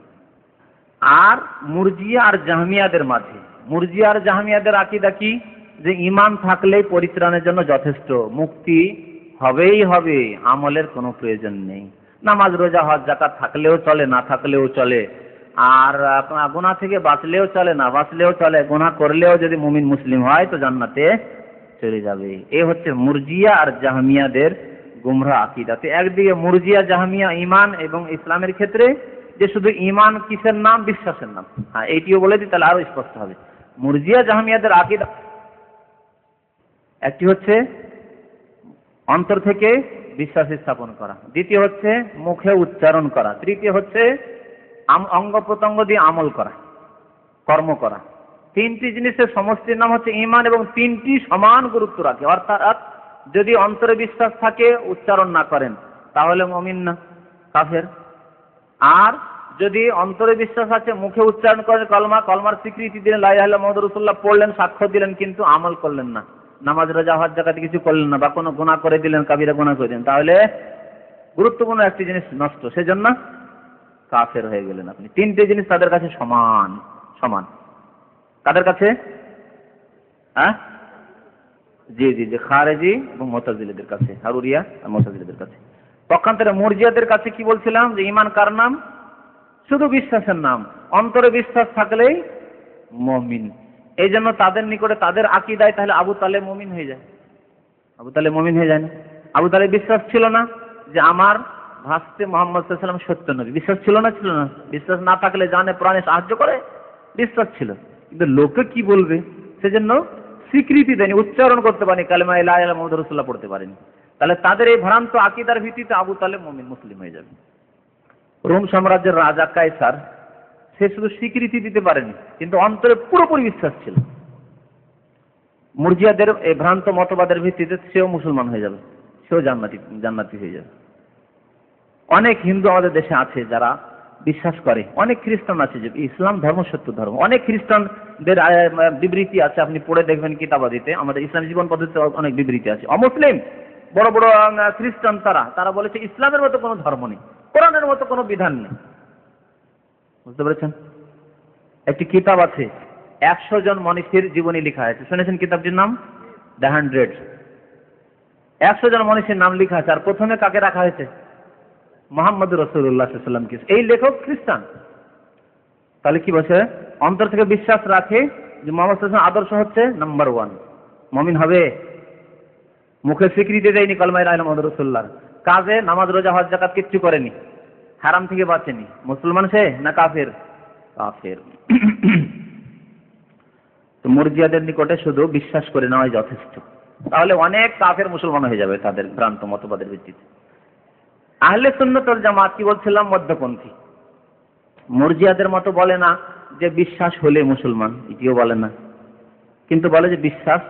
আর মুরজিয়া আর জাহমিয়াদের মাঝে, মুরজিয়া আর জাহমিয়াদের আকীদা কি, যে ঈমান থাকলেই পরিত্রাণের জন্য যথেষ্ট, মুক্তি হবেই হবে, আমলের কোনো প্রয়োজন নেই। নামাজ রোজা হজ যাকাত থাকলেও চলে, না থাকলেও চলে, আর গুনাহ থেকে বাঁচলেও চলে, না বাঁচলেও চলে, গুনাহ করলেও যদি মুমিন মুসলিম হয় তো জান্নাতে চলে যাবে। এই হচ্ছে মুরজিয়া আর জাহমিয়াদের গুমরাহ আকীদা। তো একদিকে মুরজিয়া জাহমিয়া ঈমান এবং ইসলামের ক্ষেত্রে যে শুধু ঈমান কিসের নাম, বিশ্বাসের নাম, হ্যাঁ এইটিও বলে দিই তাহলে আরো স্পষ্ট হবে। মুরজিয়া জাহমিয়াদের আকীদা একটি হচ্ছে অন্তর থেকে বিশ্বাস স্থাপন করা, দ্বিতীয় হচ্ছে মুখে উচ্চারণ করা, তৃতীয় হচ্ছে অঙ্গ প্রত্যঙ্গ দিয়ে আমল করা, কর্ম করা। তিনটি জিনিসের সমষ্টির নাম হচ্ছে ঈমান, এবং তিনটি সমান গুরুত্ব রাখে। অর্থাৎ যদি অন্তরে বিশ্বাস থাকে, উচ্চারণ না করেন, তাহলে মুমিন না, কাফের। আর যদি অন্তরে বিশ্বাস আছে, মুখে উচ্চারণ করেন কলমা, কলমার স্বীকৃতি দিলেন, লা ইলাহা ইল্লাল্লাহ মুহাম্মাদুর রাসূলুল্লাহ পড়লেন, সাক্ষ্য দিলেন, কিন্তু আমল করলেন না, নামাজ রোজা হজ যাকাত কিছু করলেন না, বা কোনো গুনাহ করে দিলেন, কাবিরা গুনাহ করে দিলেন, তাহলে গুরুত্বপূর্ণ একটি জিনিস নষ্ট, সেজন্য কাফের হয়ে গেলেন আপনি। তিনটে জিনিস তাদের কাছে সমান সমান। কাদের কাছে? হ্যাঁ, জি জি জি, খারেজি এবং মুতাজিলাদের কাছে, হারুরিয়া আর মুতাজিলাদের কাছে। পক্ষান্তরে মুরজিয়াদের কাছে কি বলছিলাম, যে ঈমান কার নাম? শুধু বিশ্বাসের নাম, অন্তরে বিশ্বাস থাকলেই মুমিন। এই জন্য তাদের নিকটে, তাদের আকীদায় তাহলে আবু তালেব মুমিন হয়ে যায়। আবু তালেব মুমিন হয়ে যায় না? আবু তালেব বিশ্বাস ছিল না যে আমার ভাসতে মুহাম্মদ সাল্লাল্লাহু আলাইহি ওয়াসাল্লাম সত্য নবী, বিশ্বাস ছিল না? ছিল না। বিশ্বাস না থাকলে জানে প্রাণে সাহায্য করে, বিশ্বাস ছিল, কিন্তু লোকে কি বলবে সেজন্য স্বীকৃতি দেয়নি, উচ্চারণ করতে পারেনি, কালেমা লা ইলাহা ইল্লাল্লাহ মুহাম্মাদুর রাসূলুল্লাহ পড়তে পারেনি। তাহলে তাদের এই ভ্রান্ত আকীদার ভিত্তিতে আবু তালেব মুমিন মুসলিম হয়ে যাবে। রোম সাম্রাজ্যের রাজা কায়সার, সে শুধু স্বীকৃতি দিতে পারেনি, কিন্তু অন্তরে পুরোপুরি বিশ্বাস ছিল। মুরজিয়াদের এই ভ্রান্ত মতবাদের ভিত্তিতে সেও মুসলমান হয়ে যাবে, সেও জান্নাতি হয়ে যাবে। অনেক হিন্দু আমাদের দেশে আছে যারা বিশ্বাস করে, অনেক খ্রিস্টান আছে যে ইসলাম ধর্ম সত্য ধর্ম। অনেক খ্রিস্টানদের বিবৃতি আছে, আপনি পড়ে দেখবেন কিতাবাদিতে, আমাদের ইসলাম জীবন পদ্ধতিতে অনেক বিবৃতি আছে। অমুসলিম বড় বড় খ্রিস্টান তারা বলেছে ইসলামের মতো কোনো ধর্ম নেই, কোরআনের মতো কোনো বিধান নেই। বুঝতে পেরেছেন? একটি কিতাব আছে, 100 জন মনীষীর জীবনী লেখা আছে, শুনেছেন কিতাবটির নাম? দ্য 100। 100 জন মনীষীর নাম লেখা আছে, আর প্রথমে কাকে রাখা হয়েছে? মুহাম্মদুর রাসূলুল্লাহ সাল্লাল্লাহু আলাইহি ওয়াসাল্লামকে। এই লেখক খ্রিস্টান। তাহলে কি বলছে? অন্তর থেকে বিশ্বাস রাখে যে মুহাম্মদ সাল্লাল্লাহু আলাইহি ওয়াসাল্লাম আদর্শ হচ্ছে নাম্বার 1, মুমিন হবে। মুখে স্বীকৃতি দেয়নি কালেমা লা ইলাহা ইল্লাল্লাহ মুহাম্মাদুর রাসূলুল্লাহ, কাজে নামাজ রোজা হজ যাকাত কিচ্ছু করেনি, হারাম থেকে বাঁচেনি, মুসলমান সে না কাফের? কাফের। তো তো মুরজিয়াদের নিকটে শুধু বিশ্বাস করে নেওয়াই যথেষ্ট। তাহলে অনেক কাফের মুসলমান হয়ে যাবে তাদের ভ্রান্ত মতবাদের ভিত্তিতে। আহলে সুন্নাত ওয়াল জামাত কি বলছিলাম, মধ্যপন্থী। মুরজিয়াদের মতো বলে না যে বিশ্বাস হলে মুসলমান, এটিও বলে না, কিন্তু বলে যে বিশ্বাস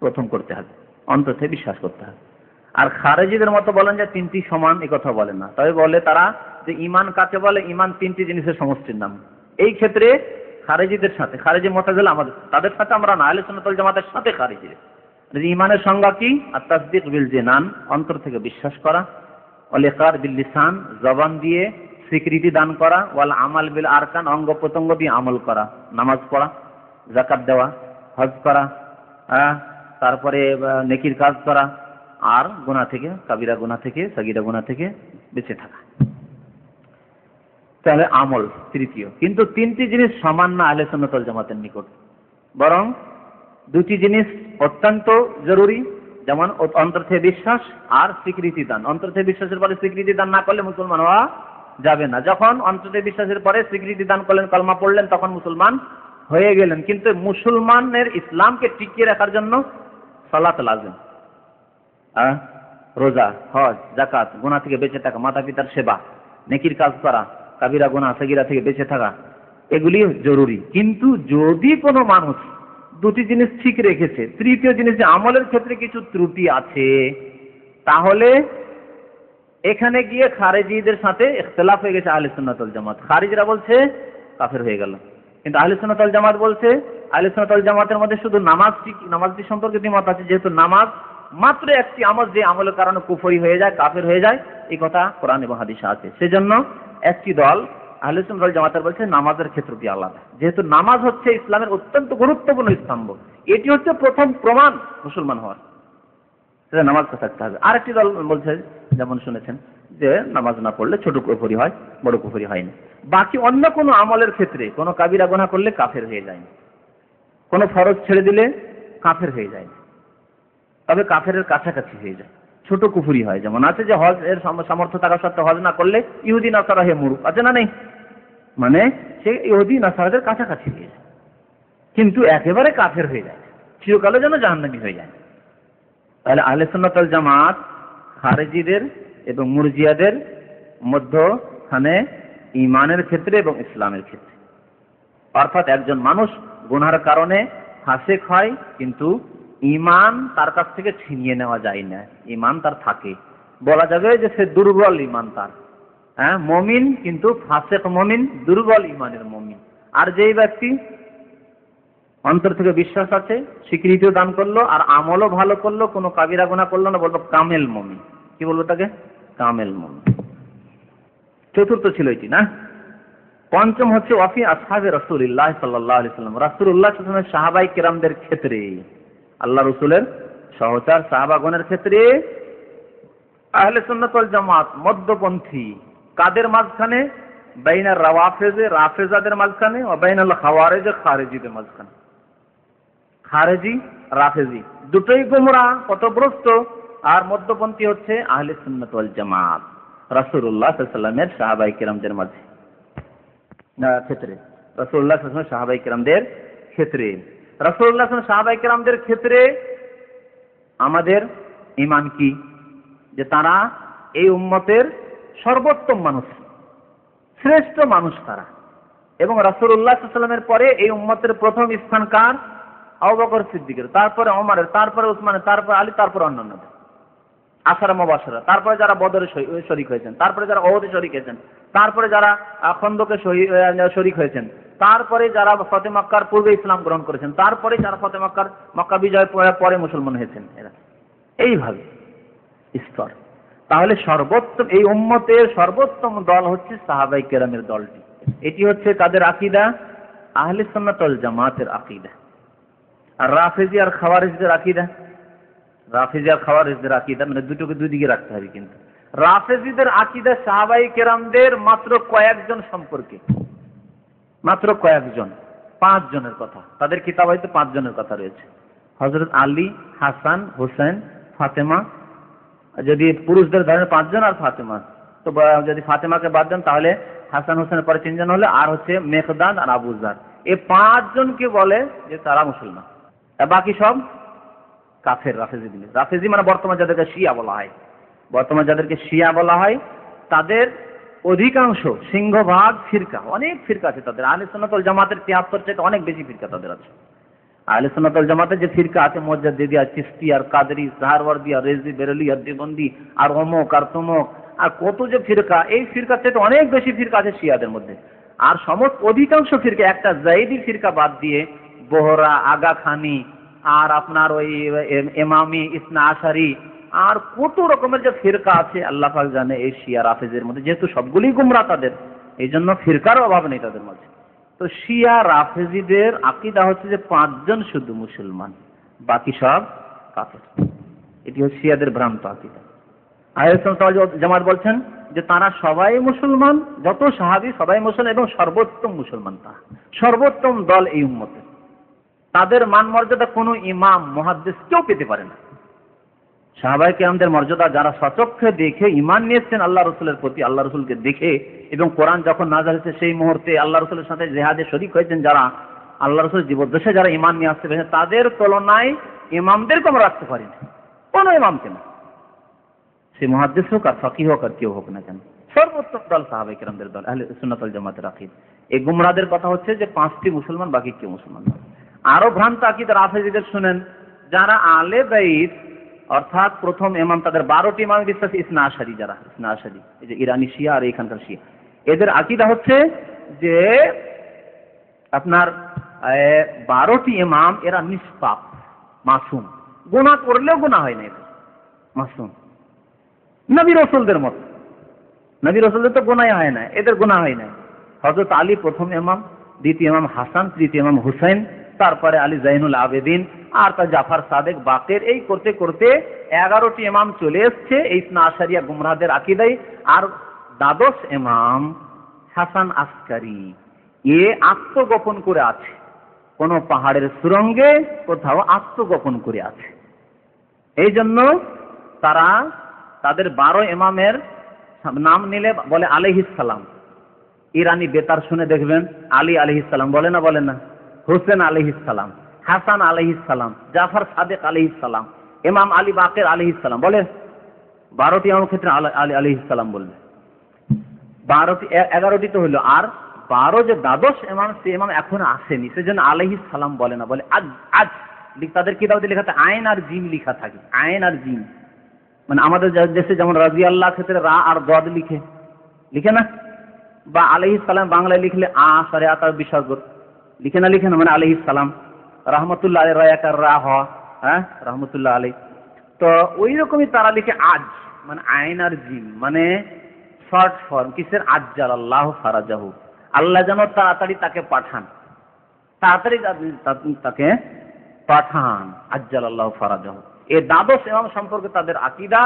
প্রথম করতে হবে, অন্তর থেকে বিশ্বাস করতে হবে। আর খারেজিদের মতো বলেন যে তিনটি সমান, এ কথা বলে না। তবে বলে তারা যে ঈমান কাকে বলে, ঈমান তিনটি জিনিসের সমষ্টির নাম। এই ক্ষেত্রে খারেজিদের সাথে, খারেজি মুতাজিলা আমাদের, তাদের সাথে আমরা না, আহলে সুন্নাত ওয়াল জামাতের সাথে খারেজি। ঈমানের সংজ্ঞা কি? আত-তাসদীক বিল জিনান, অন্তর থেকে বিশ্বাস করা, ওয়াল ইকরার বিল লিসান, জবান দিয়ে স্বীকৃতি দান করা, ওয়াল আমাল বিল আরকান, অঙ্গ প্রত্যঙ্গ দিয়ে আমল করা, নামাজ পড়া, যাকাত দেওয়া, হজ করা, তারপরে নেকির কাজ করা, আর গুনাহ থেকে, কাবিরা গুনাহ থেকে, সাগীরা গুনাহ থেকে বেঁচে থাকা। তাহলে আমল তৃতীয়। কিন্তু তিনটি জিনিস সমান না আহলে সুন্নাত ওয়াল জামাতের নিকট, বরং দুটি জিনিস অত্যন্ত জরুরি, যেমন অন্তর থেকে বিশ্বাস আর স্বীকৃতি দান। অন্তর থেকে বিশ্বাসের পরে স্বীকৃতি দান না করলে মুসলমান হওয়া যাবে না। যখন অন্তর থেকে বিশ্বাসের পরে স্বীকৃতি দান করলেন, কলমা পড়লেন, তখন মুসলমান হয়ে গেলেন। কিন্তু মুসলমানের ইসলামকে টিকিয়ে রাখার জন্য সালাত লাজিম, রোজা, হজ, যাকাত, গুনাহ থেকে বেঁচে থাকা, মাতা পিতার সেবা, নেকির কাজ করা, কাবিরা গুনাহ সাগীরা থেকে বেঁচে থাকা, এগুলি জরুরি। কিন্তু যদি কোনো মানুষ দুটি জিনিস ঠিক রেখেছে, তৃতীয় জিনিস যে আমলের ক্ষেত্রে কিছু ত্রুটি আছে, তাহলে এখানে গিয়ে খারেজিদের সাথে ইখতিলাফ হয়ে গেছে আহলে সুন্নাত ওয়াল জামাত। খারিজরা বলছে কাফের হয়ে গেল, কিন্তু আহলে সুন্নাত ওয়াল জামাত বলছে, আহলে সুন্নাত ওয়াল জামাতের মধ্যে শুধু নামাজটি সম্পর্কে দ্বিমত আছে। যেহেতু নামাজ মাত্র একটি আমল, যে আমলের কারণে কুফরি হয়ে যায়, কাফের হয়ে যায়, এই কথা কোরআন এবং হাদিসে আছে। সেজন্য একটি দল আহলে সুন্নাত ওয়াল জামাতের বলছে নামাজের ক্ষেত্রটি আলাদা। যেহেতু নামাজ হচ্ছে ইসলামের অত্যন্ত গুরুত্বপূর্ণ স্তম্ভ, এটি হচ্ছে প্রথম প্রমাণ মুসলমান হওয়ার, সেটা নামাজটা থাকতে হবে। আরেকটি দল বলছে, যেমন শুনেছেন, যে নামাজ না পড়লে ছোট কুফরি হয়, বড় কুফরি হয়নি। বাকি অন্য কোনো আমলের ক্ষেত্রে কোনো কাবিরা গুনাহ করলে কাফের হয়ে যায় না, কোনো ফরজ ছেড়ে দিলে কাফের হয়ে যায় না, তবে কাফেরের কাছাকাছি হয়ে যায়, ছোট কুফরি হয়। যেমন আছে যে হজ এর সামর্থ্য থাকা সত্ত্বেও হজ না করলে ইহুদি নাসারা হে মুরুখ, আছে না নেই? মানে সে ইহুদি নাসারাদের কাছাকাছি হয়ে যায়, কিন্তু একেবারে কাফের হয়ে যায়, চিরকালের জন্য জাহান্নামী হয়ে যায়। তাহলে আহলে সুন্নাত ওয়াল জামাত খারেজিদের এবং মুরজিয়াদের মধ্যখানে ঈমানের ক্ষেত্রে এবং ইসলামের ক্ষেত্রে, অর্থাৎ একজন মানুষ গুনাহের কারণে ফাসিক হয়, কিন্তু ঈমান তার কাছ থেকে ছিনিয়ে নেওয়া যায় না, ঈমান তার থাকে। বলা যাবে যে সে দুর্বল ঈমান তার, মুমিন কিন্তু ফাসিক মুমিন, দুর্বল ঈমানের মুমিন। আর যেই ব্যক্তি অন্তর থেকে বিশ্বাস আছে, স্বীকৃতিও দান করলো, আর আমলও ভালো করলো, কোনো কাবিরা গুনাহ করলো না, বলবো কামেল মুমিন। কি বলবো তাকে? কামেল মুমিন। চতুর্থ ছিল এটি না। পঞ্চম হচ্ছে ওয়াফি আসহাবে রাসূলুল্লাহ সাল্লাল্লাহু আলাইহি ওয়াসাল্লাম, রাসূলুল্লাহ সাল্লাল্লাহু আলাইহি ওয়াসাল্লামের সাহাবায়ে কেরামদের ক্ষেত্রে, আল্লাহ রাসূলের সহচর সাহাবাগণের ক্ষেত্রে আহলে সুন্নাত ওয়াল জামাত মধ্যপন্থী। কাদের মাঝখানে? বাইনার রাওয়াফিজ, রাফেজাদের মাঝখানে, ও বাইনাল খাওয়ারিজ, খারেজিদের মাঝখানে। খারেজি, রাফেজি দুটোই গোমরাহ, পথভ্রষ্ট, আর মধ্যপন্থী হচ্ছে আহলে সুন্নাত ওয়াল জামাত রাসূলুল্লাহ সাল্লাল্লাহু আলাইহি ওয়াসাল্লামের সাহাবায়ে কেরামদের মাঝে ক্ষেত্রে, রাসূলুল্লাহ সাল্লাল্লাহু আলাইহি ওয়াসাল্লাম সাহাবায়ে কেরামদের ক্ষেত্রে, রাসূলুল্লাহ সাল্লাল্লাহু আলাইহি ওয়াসাল্লাম সাহাবায়ে কেরামদের ক্ষেত্রে আমাদের ঈমান কি? যে তারা এই উম্মতের সর্বোত্তম মানুষ, শ্রেষ্ঠ মানুষ তারা। এবং রাসূলুল্লাহ সাল্লাল্লাহু আলাইহি ওয়াসাল্লামের পরে এই উম্মতের প্রথম স্থান কার? আবু বকর সিদ্দিকের, তারপরে ওমরের, তারপরে উসমানের, তারপরে আলী, তারপরে অন্যান্যদের আশারা মুবাশশারা, তারপরে যারা বদরে শরীক হয়েছেন, তারপরে যারা উহুদে শরীক হয়েছেন, তারপরে যারা খন্দকে শরীক হয়েছেন, তারপরে যারা ফতে মক্কার পূর্বে ইসলাম গ্রহণ করেছেন, তারপরে যারা ফতে মক্কা বিজয় পরে মুসলমান হয়েছেন, এরা এইভাবে স্তর। তাহলে সর্বোত্তম এই উম্মতের সর্বোত্তম দল হচ্ছে সাহাবায়ে কেরামের দলটি। এটি হচ্ছে তাদের আকীদা, আহলে সুন্নাত ওয়াল জামাতের আকীদা। আর রাফেজি আর খাওয়ারিজদের আকীদা, রাফেজি আর খাওয়ারিজদের আকীদা মানে দুটোকে দুই দিকে রাখতে হবে। কিন্তু রাফেজিদের আকীদা সাহাবায়ে কেরামদের মাত্র কয়েকজন সম্পর্কে, মাত্র কয়েকজন, 5 জনের কথা তাদের কিতাব, হয়তো 5 জনের কথা রয়েছে। হযরত আলী, হাসান, হোসেন, ফাতেমা, যদি পুরুষদের ধরেন 5 জন, আর ফাতেমা, তো যদি ফাতেমাকে বাদ দেন তাহলে হাসান হোসেনের পরে 3 জন হলে, আর হচ্ছে মেকদাদ আর আবু যার, এই 5 জনকে বলে যে তারা মুসলমান, আর বাকি সব কাফের, রাফেজি। রাফেজি মানে বর্তমানে যাদেরকে শিয়া বলা হয়, তাদের অধিকাংশ, সিংহভাগ ফিরকা, অনেক ফিরকা আছে তাদের। আহলে সুন্নাত ওয়াল জামাতের 73 থেকে অনেক বেশি ফিরকা তাদের আছে। আহলে সুন্নাত ওয়াল জামাতের যে ফিরকা আছে, মুজাদ্দিদিয়া, চিশতিয়া, কাদরি, সাহারওয়ার্দিয়া, রেজভি, বেরেলিয়া, দেওবন্দি, আর অমুক আর তমুক, আর কত যে ফিরকা, এই ফিরকার থেকে অনেক বেশি ফিরকা আছে শিয়াদের মধ্যে। আর সমস্ত অধিকাংশ ফিরকা, একটা জাইদি ফিরকা বাদ দিয়ে, বোহরা, আগা খানি, আর আপনার ওই ইমামি, ইসনা আশারি, আর কত রকমের যে ফিরকা আছে আল্লাহ পাক জানে। এই শিয়া রাফেজের মধ্যে যেহেতু সবগুলি গুমরা তাদের, এই জন্য ফিরকার অভাব নেই তাদের মাঝে। তো শিয়া রাফেজিদের আকীদা হচ্ছে যে 5 জন শুধু মুসলমান, বাকি সব কাফের। এটি হচ্ছে শিয়াদের ভ্রান্ত আকীদা। আহলে সুন্নাত ওয়াল জামাত বলছেন যে তারা সবাই মুসলমান, যত সাহাবী সবাই মুসলমান, এবং সর্বোত্তম মুসলমান তারা, সর্বোত্তম দল এই উম্মতের। তাদের মান মর্যাদা কোনো ইমাম, মুহাদ্দিস কেউ পেতে পারে না। সাহাবায়ে কেরামদের মর্যাদা যারা সচক্ষে দেখে ঈমান নিয়েছেন আল্লাহ রাসূলের প্রতি, আল্লাহ রাসূলকে দেখে, এবং কোরআন যখন নাযিল হয়েছে সেই মুহূর্তে আল্লাহ রাসূলের সাথে জিহাদে শরীক হয়েছেন যারা, আল্লাহ রাসূলের জীবদ্দশায় যারা ঈমান নিয়ে আসতে পেরেছেন, তাদের তুলনায় ইমামদেরকে আমরা রাখতে পারি না, কোনো ইমামকে না। সে মুহাদ্দিস হোক আর ফাকিহ হোক আর কেউ হোক না কেন, সর্বোত্তম দল সাহাবায়ে কেরামদের দল, আহলে সুন্নাত ওয়াল জামাতের আকীদা। এই গুমরাদের কথা হচ্ছে যে 5টি মুসলমান, বাকি কেউ মুসলমান না। আরো ভ্রান্ত আকীদা রাফেজিদের শুনেন, যারা আলে বাইত অর্থাৎ প্রথম ইমাম, তাদের 12টি ইমাম বিশ্বাসী, ইসনা আশারি, যারা ইসনা আশারি, এই যে ইরানি শিয়া আর এখানকার শিয়া, এদের আকীদা হচ্ছে যে আপনার 12টি ইমাম এরা নিষ্পাপ, মাসুম, গুনাহ করলেও গুনাহ হয় না, এদের মাসুম, নবী রাসূলদের মত। নবী রাসূলদের তো গুনাহ হয় না, এদের গুনাহ হয় না। হযরত আলী প্রথম ইমাম, দ্বিতীয় ইমাম হাসান, তৃতীয় ইমাম হুসাইন, তারপরে আলী জাইনুল আবেদিন, আর তার জাফর সাদেক, বাকের, এই করতে করতে 11টি ইমাম চলে এসছে এই ইসনা আশারিয়া গুমরাহদের আকীদায়। আর 12 ইমাম হাসান আসকারী, এ আত্মগোপন করে আছে, কোন পাহাড়ের সুরঙ্গে কোথাও আত্মগোপন করে আছে। এই জন্য তারা তাদের 12 ইমামের নাম নিলে বলে আলাইহিস সালাম। ইরানি বেতার শুনে দেখবেন আলী আলাইহিস সালাম বলে না, বলে না, হুসেন আলাইহিস সালাম, হাসান আলাইহিস সালাম, জাফর সাদেক আলাইহিস সালাম, ইমাম আলী বাকের আলাইহিস সালাম বলে। 12টি ইমামের ক্ষেত্রে আলী আলাইহিস সালাম বলবে। 11টি তো হলো, আর 12 যে 12 ইমাম, সে ইমাম এখন আসেনি, সেজন্য আলাইহিস সালাম বলে না, বলে আজ। আজ তাদের কিতাবে লেখা থাকে আইন আর জিম লেখা থাকে, আইন আর জিম, মানে আমাদের দেশে যেমন রাদিয়াল্লাহ ক্ষেত্রে রা আর দদ লিখে না, বা আলাইহিস সালাম বাংলায় লিখলে আ সারে আতার বিসর্গ লিখে না, মানে আলাইহিস সালাম, রহমতুল্লাহ আলাইহি রায়াকার রা হ, হ্যাঁ, রহমতুল্লাহ আলাইহি। তো ওই রকমই তারা লিখে আজ, মানে আইন আর জিম, মানে শর্ট ফর্ম কিসের, আজ্জাল আল্লাহু ফারাজাহু, আল্লাহ যেন তাড়াতাড়ি তাকে পাঠান, তাড়াতাড়ি তাকে পাঠান, আজ্জাল আল্লাহু ফারাজাহু। এই 12 ইমাম সম্পর্কে তাদের আকীদা,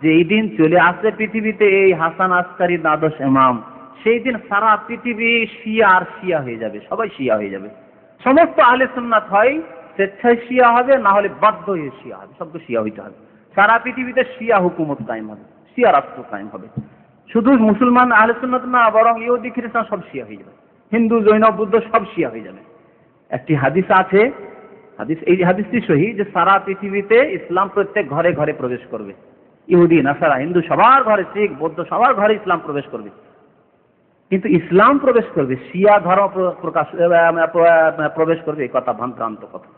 যেই দিন চলে আসে পৃথিবীতে এই হাসান আসকারী 12 ইমাম, সেই দিন সারা পৃথিবী শিয়া আর শিয়া হয়ে যাবে, সবাই শিয়া হয়ে যাবে। সমস্ত আহলে সুন্নাত হয় স্বেচ্ছায় শিয়া হবে, না হলে বাধ্য হয়ে শিয়া হবে, সব তো শিয়া হইতে হবে। সারা পৃথিবীতে শিয়া হুকুমত কায়েম হবে, শিয়া রাষ্ট্র কায়েম হবে। শুধু মুসলমান আহলে সুন্নাত না, বরং ইহুদি খ্রিস্টান সব শিয়া হয়ে যাবে, হিন্দু জৈন বৌদ্ধ সব শিয়া হয়ে যাবে। একটি হাদিস আছে, এই হাদিসটি সহিহ, যে সারা পৃথিবীতে ইসলাম প্রত্যেক ঘরে ঘরে প্রবেশ করবে। ইহুদি, নাসারা, হিন্দু সবার ঘরে, শিখ বৌদ্ধ সবার ঘরে ইসলাম প্রবেশ করবে। কিন্তু ইসলাম প্রবেশ করবে, শিয়া ধর্ম প্রবেশ করবে, এই কথা ভ্রান্ত কথা।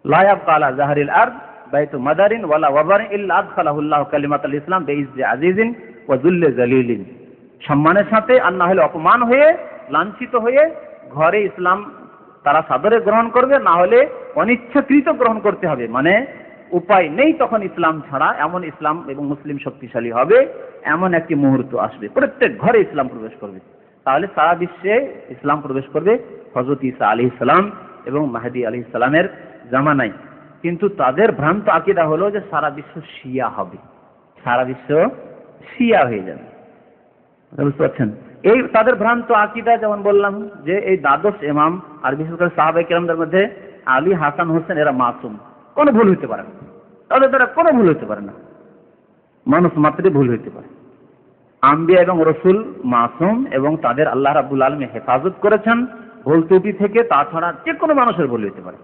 লা ইয়াবকা আলা জাহরিল আরদ বাইতু মাদারিন ওয়ালা ওয়াবারিন ইল্লা আদখালাহুল্লাহু কালিমাতাল ইসলাম বিইজ্জি আজিজিন ওয়া যুল্লি জালিলিন। সম্মানের সাথে আর না হলে অপমান হয়ে, লাঞ্ছিত হয়ে ঘরে ইসলাম তারা সাদরে গ্রহণ করবে, না হলে অনিচ্ছাকৃত গ্রহণ করতে হবে, মানে উপায় নেই তখন ইসলাম ছাড়া। এমন ইসলাম এবং মুসলিম শক্তিশালী হবে, এমন একটি মুহূর্ত আসবে, প্রত্যেক ঘরে ইসলাম প্রবেশ করবে। তাহলে সারা বিশ্বে ইসলাম প্রবেশ করবে হযরত ঈসা আলাইহিস সালাম এবং মাহদী আলাইহিস সালামের জামানায়। কিন্তু তাদের ভ্রান্ত আকীদা হলো যে সারা বিশ্ব শিয়া হবে, সারা বিশ্ব শিয়া হয়ে যাবে, বুঝতে পারছেন? এই তাদের ভ্রান্ত আকীদা, যেমন বললাম যে এই 12 ইমাম, আর বিশেষ করে সাহাবায়ে কেরামদের মধ্যে আলী, হাসান, হোসেন এরা মাসুম, কোনো ভুল হইতে পারে না, তাদের দ্বারা কোনো ভুল হইতে পারে না, মানুষ মাত্রই ভুল হইতে পারে। আম্বিয়া এবং রসুল মাসুম, এবং তাদের আল্লাহ রাব্বুল আলামিন হেফাজত করেছেন, ভুল ত্রুটি থেকে, তাছাড়া যে কোনো মানুষের ভুল হতে পারে।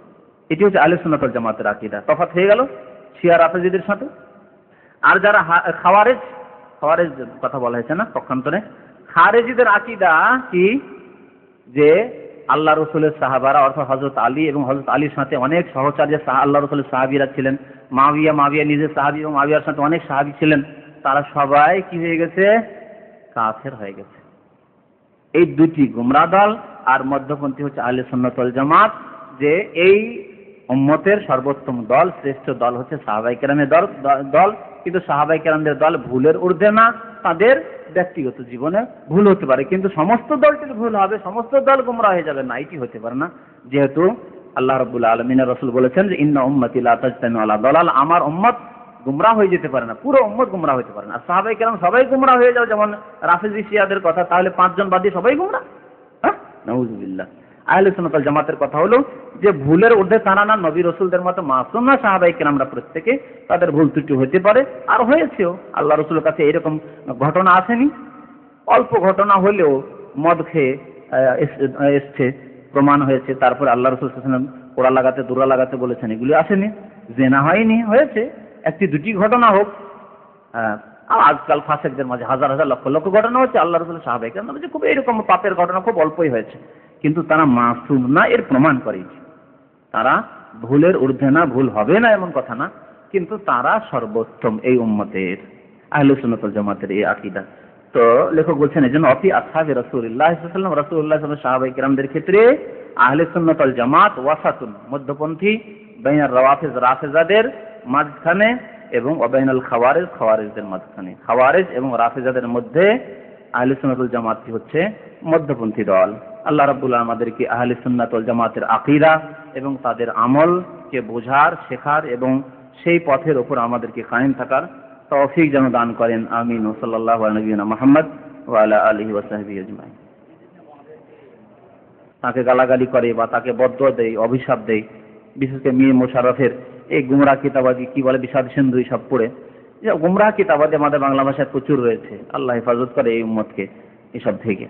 এটি হচ্ছে আহলে সুন্নাত ওয়াল জামাতের আকীদা। তফাৎ হয়ে গেল শিয়া রাফেজিদের সাথে। আর যারা খাওয়ারেজ কথা বলা হয়েছে না পক্ষান্তরে, খারেজিদের আকীদা কি, যে আল্লাহ রসুলের সাহাবারা অর্থাৎ হযরত আলী এবং হযরত আলীর সাথে অনেক সহচারী আল্লাহ রসুলের সাহাবীরা ছিলেন, মাবিয়া নিজের সাহাবী এবং মাবিয়ার সাথে অনেক সাহাবী ছিলেন, তারা সবাই কি হয়ে গেছে, কাফের হয়ে গেছে। এই দুটি গুমরাহ দল আর মধ্যপন্থী হচ্ছে আহলে সুন্নাত ওয়াল জামাত, যে এই উম্মতের সর্বোত্তম দল, শ্রেষ্ঠ দল হচ্ছে সাহাবায়ে কেরামের দল। কিন্তু সাহাবায়ে কেরামদের দল ভুলের ঊর্ধ্বে না, তাদের ব্যক্তিগত জীবনে ভুল হতে পারে, কিন্তু সমস্ত দলটির ভুল হবে, সমস্ত দল গুমরাহ হয়ে যাবে না, এটি হতে পারে না। যেহেতু আল্লাহ রাব্বুল আলামিনের রাসূল বলেছেন যে ইন্না উম্মতি লা তাজতামি আলা দালাল, আমার উম্মত গুমরাহ হয়ে যেতে পারে না, পুরো উম্মত গুমরাহ হতে পারে না। আর সাহাবায়ে কেরাম সবাই গুমরাহ হয়ে যাও, যেমন রাফেজি শিয়াদের কথা, তাহলে 5 জন বাদী সবাই গুমরাহ? হ্যাঁ, নাউযুবিল্লাহ। আহলে সুন্নাত ওয়াল জামাতের কথা হলো যে ভুলের ঊর্ধ্বে তারা না, নবী রাসূলদের মতো মাসুম না, সাহাবায়ে কেরামরা প্রত্যেকে তাদের ভুল ত্রুটি হতে পারে, আর হয়েছেও। আল্লাহ রাসূলের কাছে এরকম ঘটনা আসেনি? অল্প ঘটনা হলেও মদ খেয়ে এসছে, প্রমাণ হয়েছে, তারপরে আল্লাহ রাসূল সাল্লাল্লাহু আলাইহি ওয়াসাল্লাম কোড়া লাগাতে দূরা লাগাতে বলেছেন, এগুলি আসেনি? জেনা হয়নি, হয়েছে একটি দুটি ঘটনা হোক। আর আজকাল ফাসেকদের মাঝে হাজার হাজার লক্ষ লক্ষ ঘটনা হচ্ছে, আল্লাহ রাসূল সাহাবায়ে কেরাম যে খুব এরকম পাপের ঘটনা খুব অল্পই হয়েছে, কিন্তু তারা মাসুম না এর প্রমাণ করেছে। তারা ভুলের ঊর্ধ্বে না, ভুল হবে না এমন কথা না, কিন্তু তারা সর্বোত্তম এই উম্মতের, আহলে সুন্নাত ওয়াল জামাতের এই আকীদা। তো লেখক বলছেন এজন্য অফি আসহাবে রাসূলুল্লাহ সাল্লাল্লাহু আলাইহি ওয়াসাল্লাম, রাসূলুল্লাহ সাল্লাল্লাহু আলাইহি ওয়াসাল্লাম সাহাবায়ে কেরামদের ক্ষেত্রে আহলে সুন্নাত ওয়াল জামাত ওয়াসাতুন, মধ্যপন্থী, বাইনার রাওয়াফিজ রাফেজাদের মাঝখানে এবং ওয়াবাইনাল খাওয়ারিজদের মাঝখানে। খাওয়ারিজ এবং রাফেজাদের মধ্যে আহলে সুন্নাত ওয়াল জামাত হচ্ছে মধ্যপন্থী দল। আল্লাহ রাব্বুল আলামিন আমাদেরকে আহলে সুন্নাত ওয়াল জামাতের আকীদা এবং তাদের আমলকে বোঝার, শেখার এবং সেই পথের উপর আমাদেরকে কায়েম থাকার তৌফিক যেন দান করেন। আমিন। সাল্লাল্লাহু আলা নবিয়িনা মুহাম্মদ ওয়া আলা আলিহি ওয়া সাহবিহি আজমাইন। তাকে গালাগালি করে বা তাকে বদদোয়া দেয়, অভিশাপ দেয়, বিশেষ করে মীর মোশাররফের এই গুমরাহ কিতাবাদি কি বলে, বিষাদ সিন্ধু সব পড়ে, যে গুমরাহ কিতাবাদি আমাদের বাংলা ভাষায় প্রচুর রয়েছে। আল্লাহ হেফাজত করে এই উম্মতকে এসব থেকে।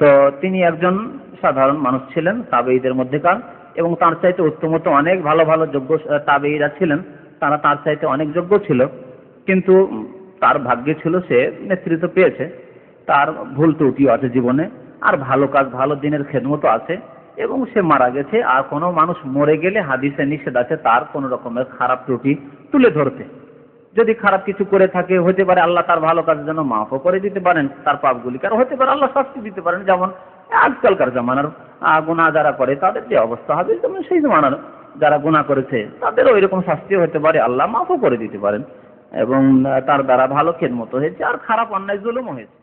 তো তিনি একজন সাধারণ মানুষ ছিলেন তাবেঈদের মধ্যেকার, এবং তার চাইতে উত্তমত অনেক ভালো ভালো যোগ্য তাবেঈরা ছিলেন, তারা তার চাইতে অনেক যোগ্য ছিল, কিন্তু তার ভাগ্যে ছিল সে নেতৃত্ব পেয়েছে। তার ভুল ত্রুটিও আছে জীবনে, আর ভালো কাজ, ভালো দিনের খেদমতও আছে, এবং সে মারা গেছে। আর কোনো মানুষ মরে গেলে হাদিসে নিষেধ আছে তার কোনো রকমের খারাপ ত্রুটি তুলে ধরতে। যদি খারাপ কিছু করে থাকে, হতে পারে আল্লাহ তার ভালো কাজের জন্য মাফও করে দিতে পারেন তার পাপগুলিকে, আর হতে পারে আল্লাহ শাস্তি দিতে পারেন। যেমন আজকালকার জামানার গুনাহ যারা করে তাদের যে অবস্থা হবে, যেমন সেই জামানার যারা গুনাহ করেছে তাদেরও এরকম শাস্তিও হতে পারে, আল্লাহ মাফও করে দিতে পারেন, এবং তার দ্বারা ভালো খেদমত হয়েছে আর খারাপ অন্যায় জুলুমও হয়েছে।